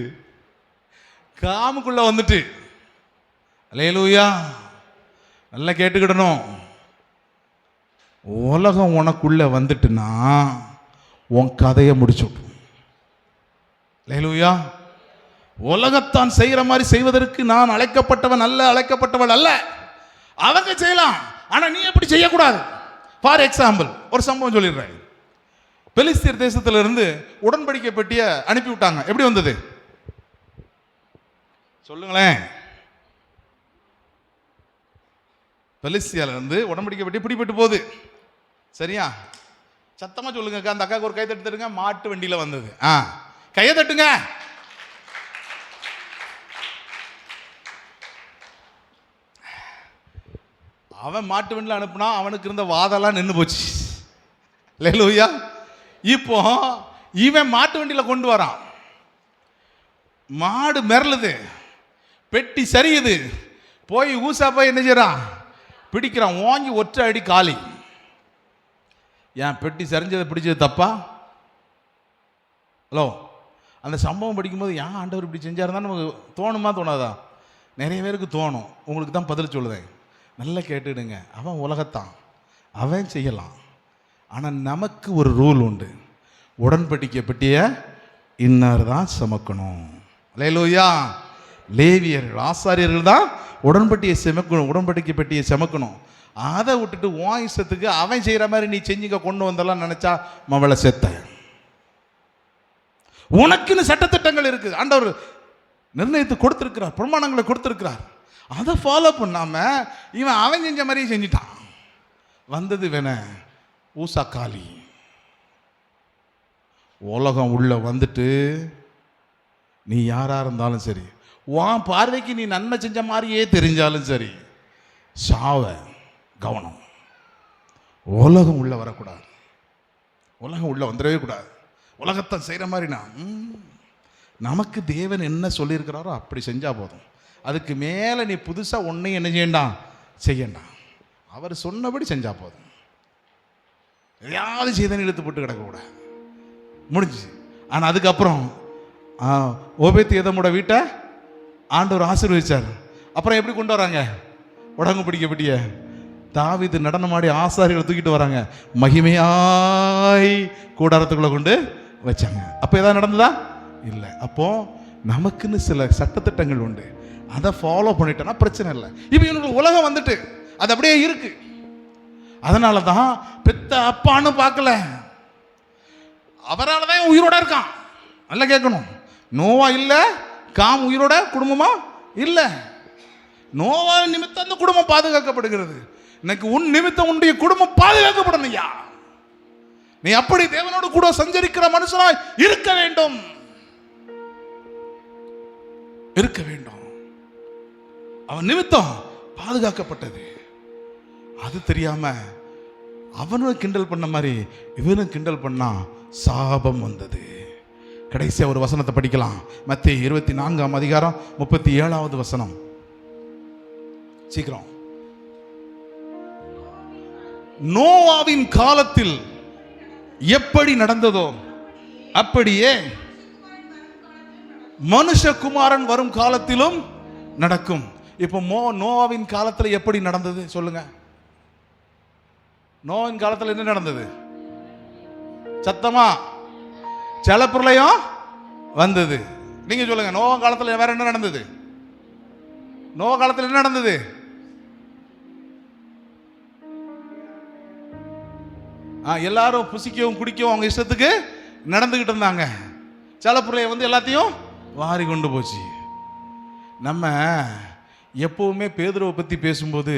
காமுக்குள்ள வந்துட்டு. அல்லேலூயா. நல்லா கேட்டுக்கிடணும். உலகம் உனக்குள்ள வந்துட்டுனா உன் கதையை முடிச்சுட்டு. அல்லேலூயா. உலகத்தான் செய்கிற மாதிரி செய்வதற்கு நான் அழைக்கப்பட்டவன் அல்ல, அழைக்கப்பட்டவள் அல்ல. அவங்க செய்யலாம், ஆனா நீ எப்படி செய்யக்கூடாது. ஃபார் எக்ஸாம்பிள் ஒரு சம்பவம் சொல்லிடுறேன். பெலிஸ்தீர் தேசத்திலிருந்து உடன்படிக்கை பெட்டிய அனுப்பி விட்டாங்க. எப்படி வந்தது சொல்லுங்களேன். பெலிஸ்தியால இருந்து உடன்படிக்கை பெட்டி பிடிபட்டு போகுது. சரியா? சத்தமா சொல்லுங்க. அந்த அக்காவுக்கு ஒரு கை தட்டுங்க. மாட்டு வண்டியில வந்தது. கையை தட்டுங்க. அவன் மாட்டு வண்டியில் அனுப்புனா அவனுக்கு இருந்த வாதெல்லாம் நின்று போச்சு. அல்லேலூயா. இப்போ இவன் மாட்டு வண்டியில கொண்டு வரான். மாடு மிரளுது, பெட்டி சரியுது. போய் ஊசா போய் என்ன செய்யறான், பிடிக்கிறான். வாங்கி ஒற்றை அடி காலி. ஏன் பெட்டி சரிஞ்சதை பிடிச்சது தப்பா? ஹலோ, அந்த சம்பவம் படிக்கும்போது ஏன் ஆண்டவர் இப்படி செஞ்சாருந்தான் நமக்கு தோணுமா தோணாதா? நிறைய பேருக்கு தோணும். உங்களுக்கு தான் பதில் சொல்லுதேன். நல்லா கேட்டுடுங்க. அவன் உலகத்தான், அவன் செய்யலாம். ஆனால் நமக்கு ஒரு ரூல் உண்டு. உடன்படிக்கை பெட்டிய இன்னார் தான் சுமக்கணும். அல்லேலூயா. லேவியர்கள், ஆசாரியர்கள் தான் உடன்படிக்கை பெட்டியை சுமக்கணும். அதை விட்டுட்டு வாய்ஸத்துக்கு அவன் செய்கிற மாதிரி நீ செஞ்சுக்க கொண்டு வந்தெல்லாம் நினைச்சா மவளை செத்த. உனக்குன்னு சட்டத்திட்டங்கள் இருக்கு, ஆண்டவர் நிர்ணயித்து கொடுத்திருக்கிறார், பிரமாணங்களை கொடுத்திருக்கிறார். அதை ஃபாலோ பண்ணாம இவன் அவன் செஞ்ச மாதிரி செஞ்சிட்டான். வந்தது வேண ஊசா காலி. உலகம் உள்ள வந்துட்டு நீ யாரா இருந்தாலும் சரி, உன் பார்வைக்கு நீ நன்மை செஞ்ச மாதிரியே தெரிஞ்சாலும் சரி, சாவ கவனம். உலகம் உள்ள வரக்கூடாது, உலகம் உள்ள வந்துடவே கூடாது. உலகத்தை செய்கிற மாதிரி நமக்கு தேவன் என்ன சொல்லியிருக்கிறாரோ அப்படி செஞ்சா போதும். அதுக்கு மேலே நீ புதுசாக ஒன்றையும் என்ன செய்யண்டாம். அவர் சொன்னபடி செஞ்சா போதும். எதையாவது செய்தனை இழுத்து போட்டு கிடக்கக்கூடாது. முடிஞ்சிச்சு. ஆனால் அதுக்கப்புறம் ஓபேத் ஏதோமோட வீட்டை ஆண்டவர் ஆசீர்வதிச்சார். அப்புறம் எப்படி கொண்டு வராங்க உடம்பு பிடிக்கப்பட்டிய? தாவீது நடனமாடி ஆசாரிகளை தூக்கிட்டு வராங்க, மகிமையாய் கூடாரத்துக்குள்ள கொண்டு வச்சாங்க. அப்போ ஏதாவது நடந்ததா? இல்லை. அப்போ நமக்குன்னு சில சட்டத்திட்டங்கள் உண்டு, அதை ஃபாலோ பண்ணிட்டோன்னா பிரச்சனை இல்லை. இப்போ இவனுக்கு உலகம் வந்துட்டு அது அப்படியே இருக்கு. அதனால தான் பெத்த அப்பான்னு பார்க்கல, அவரால் தான் உயிரோட இருக்கான். நல்லா கேட்கணும். நோவா இல்லை, காம் உயிரோட குடும்பமா இல்லை. நோவா நிமித்தம் அந்த குடும்பம் பாதுகாக்கப்படுகிறது. இன்னைக்கு உன் நிமித்தம் உன்னுடைய குடும்பம் பாதுகாக்கப்படணும். ஐயா, நீ அப்படி தேவனோடு கூட சஞ்சரிக்கிற மனுஷனாய் இருக்க வேண்டும், இருக்க வேண்டும். அவன் நிமித்தம் பாதுகாக்கப்பட்டது. அது தெரியாம அவனும் கிண்டல் பண்ண மாதிரி இவனும் கிண்டல் பண்ணா சாபம் வந்தது. கடைசியா ஒரு வசனத்தை படிக்கலாம். மத்தேயு 24ஆம் அதிகாரம் 37வது வசனம். சீக்கிரம். நோவாவின் காலத்தில் எப்படி நடந்ததோ அப்படியே மனுஷகுமாரன் வரும் காலத்திலும் நடக்கும். இப்போ நோவாவின் காலத்தில் எப்படி நடந்தது சொல்லுங்க. நோவின் காலத்தில் என்ன நடந்தது? சத்தமா ஜலப்பிரளயம் வந்தது. நீங்க சொல்லுங்க, நோவா காலத்தில் வேற என்ன நடந்தது? நோவா காலத்தில் என்ன நடந்தது? எல்லாரும் புசிக்கவும் குடிக்கவும் அவங்க இஷ்டத்துக்கு நடந்துகிட்டு இருந்தாங்க. ஜலப்பிரளயம் வந்து எல்லாத்தையும் வாரி கொண்டு போச்சு. நம்ம எப்பவுமே பேதுருவை பற்றி பேசும்போது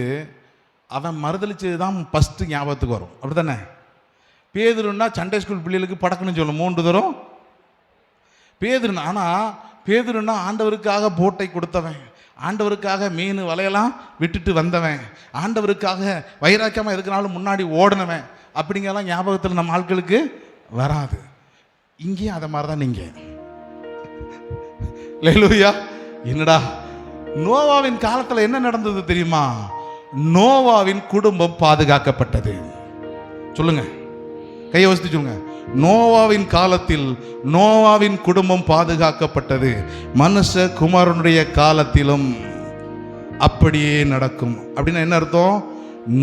அவன் மறுதளிச்சது தான் ஃபஸ்ட்டு ஞாபகத்துக்கு வரும். அப்படி தானே? பேதுருன்னா சண்டே ஸ்கூல் பிள்ளைகளுக்கு படக்குன்னு சொல்லும் 3 தரம் பேதுருன்னா. ஆனால் பேதுருன்னா ஆண்டவருக்காக போட்டை கொடுத்தவன், ஆண்டவருக்காக மீன் வலையெல்லாம் விட்டுட்டு வந்தவன், ஆண்டவருக்காக வைராக்கியமாக எதுக்குனாலும் முன்னாடி ஓடினவன் அப்படிங்கெல்லாம் ஞாபகத்தில் நம்ம ஆட்களுக்கு வராது. இங்கேயும் அதை மாதிரி தான் நீங்கள். அல்லேலூயா. என்னடா நோவாவின் காலத்தில் என்ன நடந்தது தெரியுமா? நோவாவின் குடும்பம் பாதுகாக்கப்பட்டது. சொல்லுங்க, கையை வசதி சொல்லுங்க. நோவாவின் காலத்தில் நோவாவின் குடும்பம் பாதுகாக்கப்பட்டது. மனுஷ குமாரனுடைய காலத்திலும் அப்படியே நடக்கும். அப்படின்னா என்ன அர்த்தம்?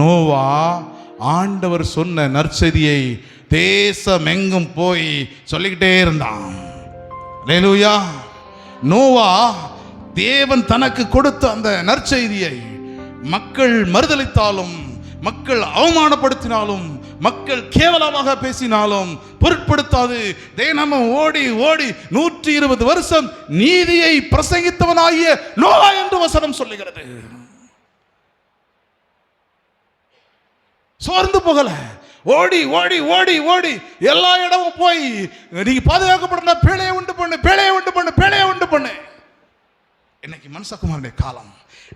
நோவா ஆண்டவர் சொன்ன நற்செய்தியை தேசமெங்கும் போய் சொல்லிக்கிட்டே இருந்தான். அல்லேலூயா. நோவா தேவன் தனக்கு கொடுத்த அந்த நற்செய்தியை மக்கள் மறுதலித்தாலும், மக்கள் அவமானப்படுத்தினாலும், மக்கள் கேவலமாக பேசினாலும் பொருட்படுத்தாது தினமும் ஓடி ஓடி 120 வருஷம் நீதியை பிரசங்கித்தவனாகிய நோவா என்று வசனம் சொல்லுகிறது. சோர்ந்து போகல, ஓடி ஓடி ஓடி ஓடி எல்லா இடமும் போய் நீங்க பாதுகாக்கப்படணும், பேழையை உண்டு பண்ணு, பேழையை உண்டு பண்ணு, பேழையை உண்டு பண்ணு. இன்னைக்கு மனுஷகுமாரனுடைய காலம்.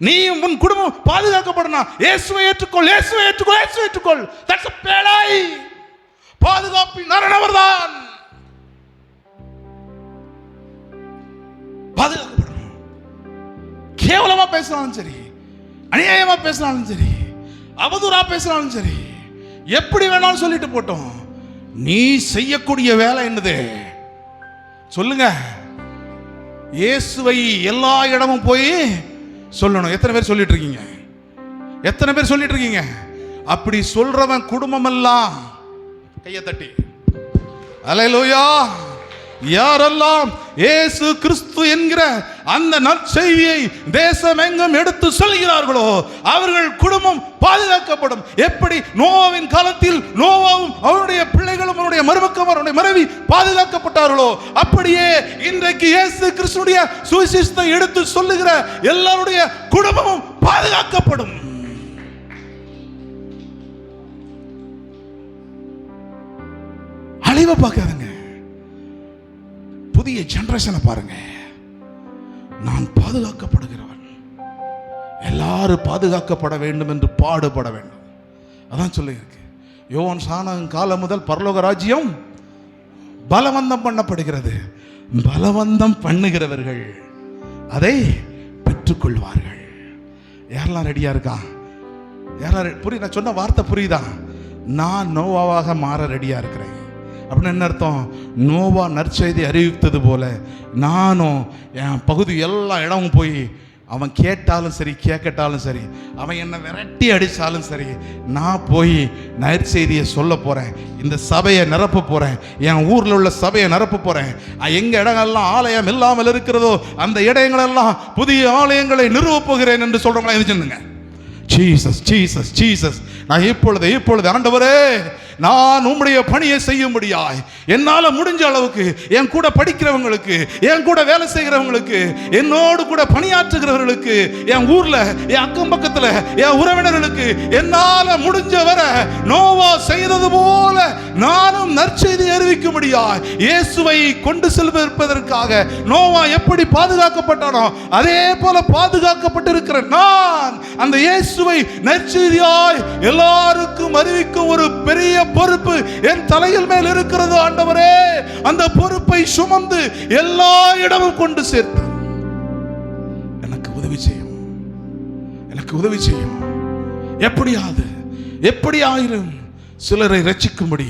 நீ உன் குடும்பம் பாதுகாக்கப்படணும். இயேசுவை ஏற்றுக்கொள், இயேசுவை ஏற்றுக்கொள், இயேசுவை ஏற்றுக்கொள். தட்ஸ் a பேழை. பாதுகாப்பின் அரணவர்தான். பாதுகாக்கப்படணும். கேவலமா பேசினாலும் சரி, அநியாயமா பேசினாலும் சரி, அவதூறா பேசினாலும் சரி, எப்படி வேணாலும் சொல்லிட்டு போட்டோம். நீ செய்யக்கூடிய வேலை என்னது சொல்லுங்க. இயேசுவை எல்லா இடமும் போய் சொல்லணும். எத்தனை பேர் சொல்லிட்டு இருக்கீங்க? எத்தனை பேர் சொல்லிட்டு இருக்கீங்க? அப்படி சொல்றவன் குடும்பம் எல்லாம் கையை தட்டி அல்லேலூயா. யாரெல்லாம் இயேசு கிறிஸ்து என்கிற அந்த நற்செய்தியை தேசமெங்கும் எடுத்து சொல்கிறார்களோ அவர்கள் குடும்பம் பாதுகாக்கப்படும். எப்படி நோவாவின் காலத்தில் நோவாவும் அவருடைய பிள்ளைகளும் அவருடைய மருமக்களும் அவருடைய மனைவி பாதுகாக்கப்பட்டார்களோ அப்படியே இன்றைக்கு இயேசு கிறிஸ்துடைய சுவிசேஷத்தை எடுத்து சொல்லுகிற எல்லாருடைய குடும்பமும் பாதுகாக்கப்படும். அழிவை பார்க்காதங்க, புதிய ஜெனரேஷனை பாருங்க. நான் பாதுகாக்கப்படுகிறவன், எல்லாரும் பாதுகாக்கப்பட வேண்டும் என்று பாடுபட வேண்டும். அதான் சொல்லியிருக்கு. யோவான் சாணம் காலம் முதல் பரலோக ராஜ்யம் பலவந்தம் பண்ணப்படுகிறது, பலவந்தம் பண்ணுகிறவர்கள் அதை பெற்றுக்கொள்வார்கள். யாரெல்லாம் ரெடியா இருக்கா? யாரெல்லாம் புரியுது? நான் சொன்ன வார்த்தை புரியுதா? நான் நோவாவாக மாற ரெடியா இருக்கிறேன். அப்படின்னு என்ன அர்த்தம்? நோவா நற்செய்தி அறிவித்தது போல நானும் என் பகுதி எல்லா இடமும் போய் அவன் கேட்டாலும் சரி கேட்கட்டாலும் சரி, அவன் என்னை விரட்டி அடித்தாலும் சரி, நான் போய் நற்செய்தியை சொல்ல போகிறேன். இந்த சபையை நிரப்ப போகிறேன். என் ஊரில் உள்ள சபையை நிரப்ப போகிறேன். எங்கள் இடங்கள்லாம் ஆலயம் இல்லாமல் இருக்கிறதோ அந்த இடங்களெல்லாம் புதிய ஆலயங்களை நிறுவப் போகிறேன் என்று சொல்கிறவங்களா எதிர்ச்சுங்க. Jesus Jesus Jesus. நான் இப்பொழுது ஆண்டவரே, நான் உம்முடைய பணியை செய்யும்படியாய் என்னால் முடிஞ்ச அளவுக்கு என் கூட படிக்கிறவங்களுக்கு, என் கூட வேலை செய்கிறவங்களுக்கு, என்னோடு கூட பணியாற்றுகிறவர்களுக்கு, என் ஊர்ல என் அக்கம் பக்கத்தில் என் உறவினர்களுக்கு என்னால் முடிஞ்ச வர நோவா செய்தது போல நானும் நற்செய்தி அறிவிக்கும்படியாய் இயேசுவை கொண்டு செல்வதற்காக நோவா எப்படி பாதுகாக்கப்பட்டானோ அதே போல பாதுகாக்கப்பட்டிருக்கிற நான் அந்த இயேசுவை நற்செய்தியாய் எல்லாருக்கும் அறிவிக்கும் ஒரு பெரிய பொறுப்பு என் தலையில் மேல் இருக்கிறது. ஆண்டவரே, அந்த பொறுப்பை சுமந்து எல்லா இடமும் கொண்டு சேர்த்து எனக்கு உதவி செய்யும், எனக்கு உதவி செய்யும். எப்படியாயிரும் சிலரை ரட்சிக்கும்படி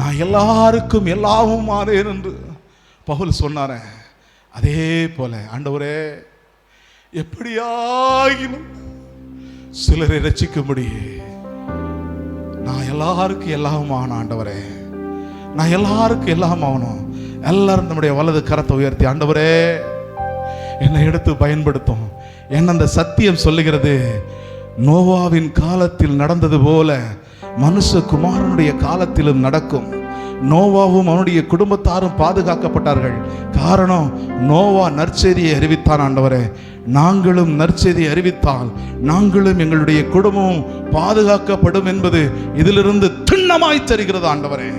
நான் எல்லாருக்கும் எல்லாவும் ஆனேன் என்று பவுல் சொன்னாரே, அதே போல ஆண்டவரே எப்படியாயினும் சிலரை ரட்சிக்கும்படி நான் எல்லாருக்கும் எல்லாம் ஆகணும். ஆண்டவரே, நான் எல்லாருக்கும் எல்லாம் ஆகணும். எல்லாரும் நம்முடைய வலது கரத்தை உயர்த்தி, ஆண்டவரே என்னை எடுத்து பயன்படுத்தும். என்ன அந்த சத்தியம் சொல்லுகிறது, நோவாவின் காலத்தில் நடந்தது போல மனுஷகுமாரனுடைய காலத்திலும் நடக்கும். நோவாவும் அவனுடைய குடும்பத்தாரும் பாதுகாக்கப்பட்டார்கள். காரணம், நோவா நற்செய்தியை அறிவித்தான். ஆண்டவரே, நாங்களும் நற்செய்தியை அறிவித்தால் நாங்களும் எங்களுடைய குடும்பமும் பாதுகாக்கப்படும் என்பது இதிலிருந்து திண்ணமாய் தருகிறது. ஆண்டவரே,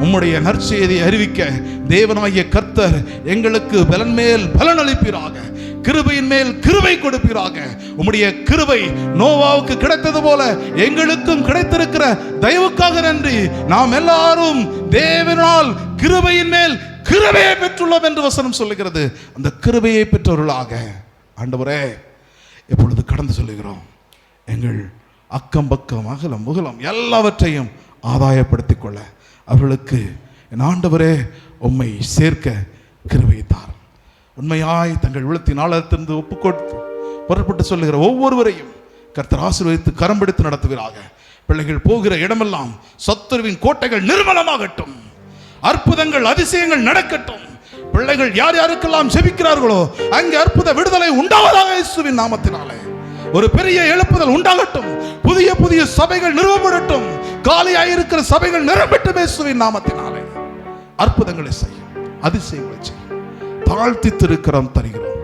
உம்முடைய நற்செய்தியை அறிவிக்க தேவனாகிய கர்த்தர் எங்களுக்கு பலன் மேல் பலன் அளிப்பீராக, கிருபையின் மேல் கிருபை கொடுப்பீராக. உம்முடைய கிருபை நோவாவுக்கு கிடைத்தது போல எங்களுக்கும் கிடைத்திருக்கிற தயவுக்காக நன்றி. நாம் எல்லாரும் தேவனால் கிருபையின் மேல் கிருபையை பெற்றுள்ளோம் என்று வசனம் சொல்லுகிறது. அந்த கிருபையை பெற்றவர்களாக ஆண்டவரே எப்பொழுது கடந்து சொல்லுகிறோம். எங்கள் அக்கம் பக்கம் அகலம் முகலம் எல்லாவற்றையும் ஆதாயப்படுத்திக் கொள்ள அவர்களுக்கு என் ஆண்டவரே உம்மை சேர்க்க கிருபை தாரும். உண்மையாய் தங்கள் உள்ளத்தின் ஆழத்திலிருந்து ஒப்புக்கொடுத்து புறப்பட்டு சொல்லுகிற ஒவ்வொருவரையும் கர்த்தர் ஆசீர்வதித்து கரம் பிடித்து நடத்துவீராக. பிள்ளைகள் போகிற இடமெல்லாம் சத்துருவின் கோட்டைகள் நிர்மலமாகட்டும். அற்புதங்கள் அதிசயங்கள் நடக்கட்டும். பிள்ளைகள் யார் யாருக்கெல்லாம் ஜெபிக்கிறார்களோ அங்கே அற்புத விடுதலை உண்டாவதாக இயேசுவின் நாமத்தினாலே. ஒரு பெரிய எழுப்புதல் உண்டாகட்டும். புதிய புதிய சபைகள் நிறுவப்படட்டும். காலியாயிருக்கிற சபைகள் நிரம்பட்டும் இயேசுவின் நாமத்தினாலே. அற்புதங்களை செய்யும், அதிசயங்களை செய்யும். தாழ்த்தி திருக்கிறோம், தருகிறோம்.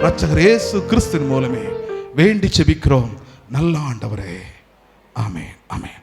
இரட்சகர் இயேசு கிறிஸ்துவின் மூலமே வேண்டி ஜெபிக்கிறோம் நல்ல ஆண்டவரே. ஆமென், ஆமென்.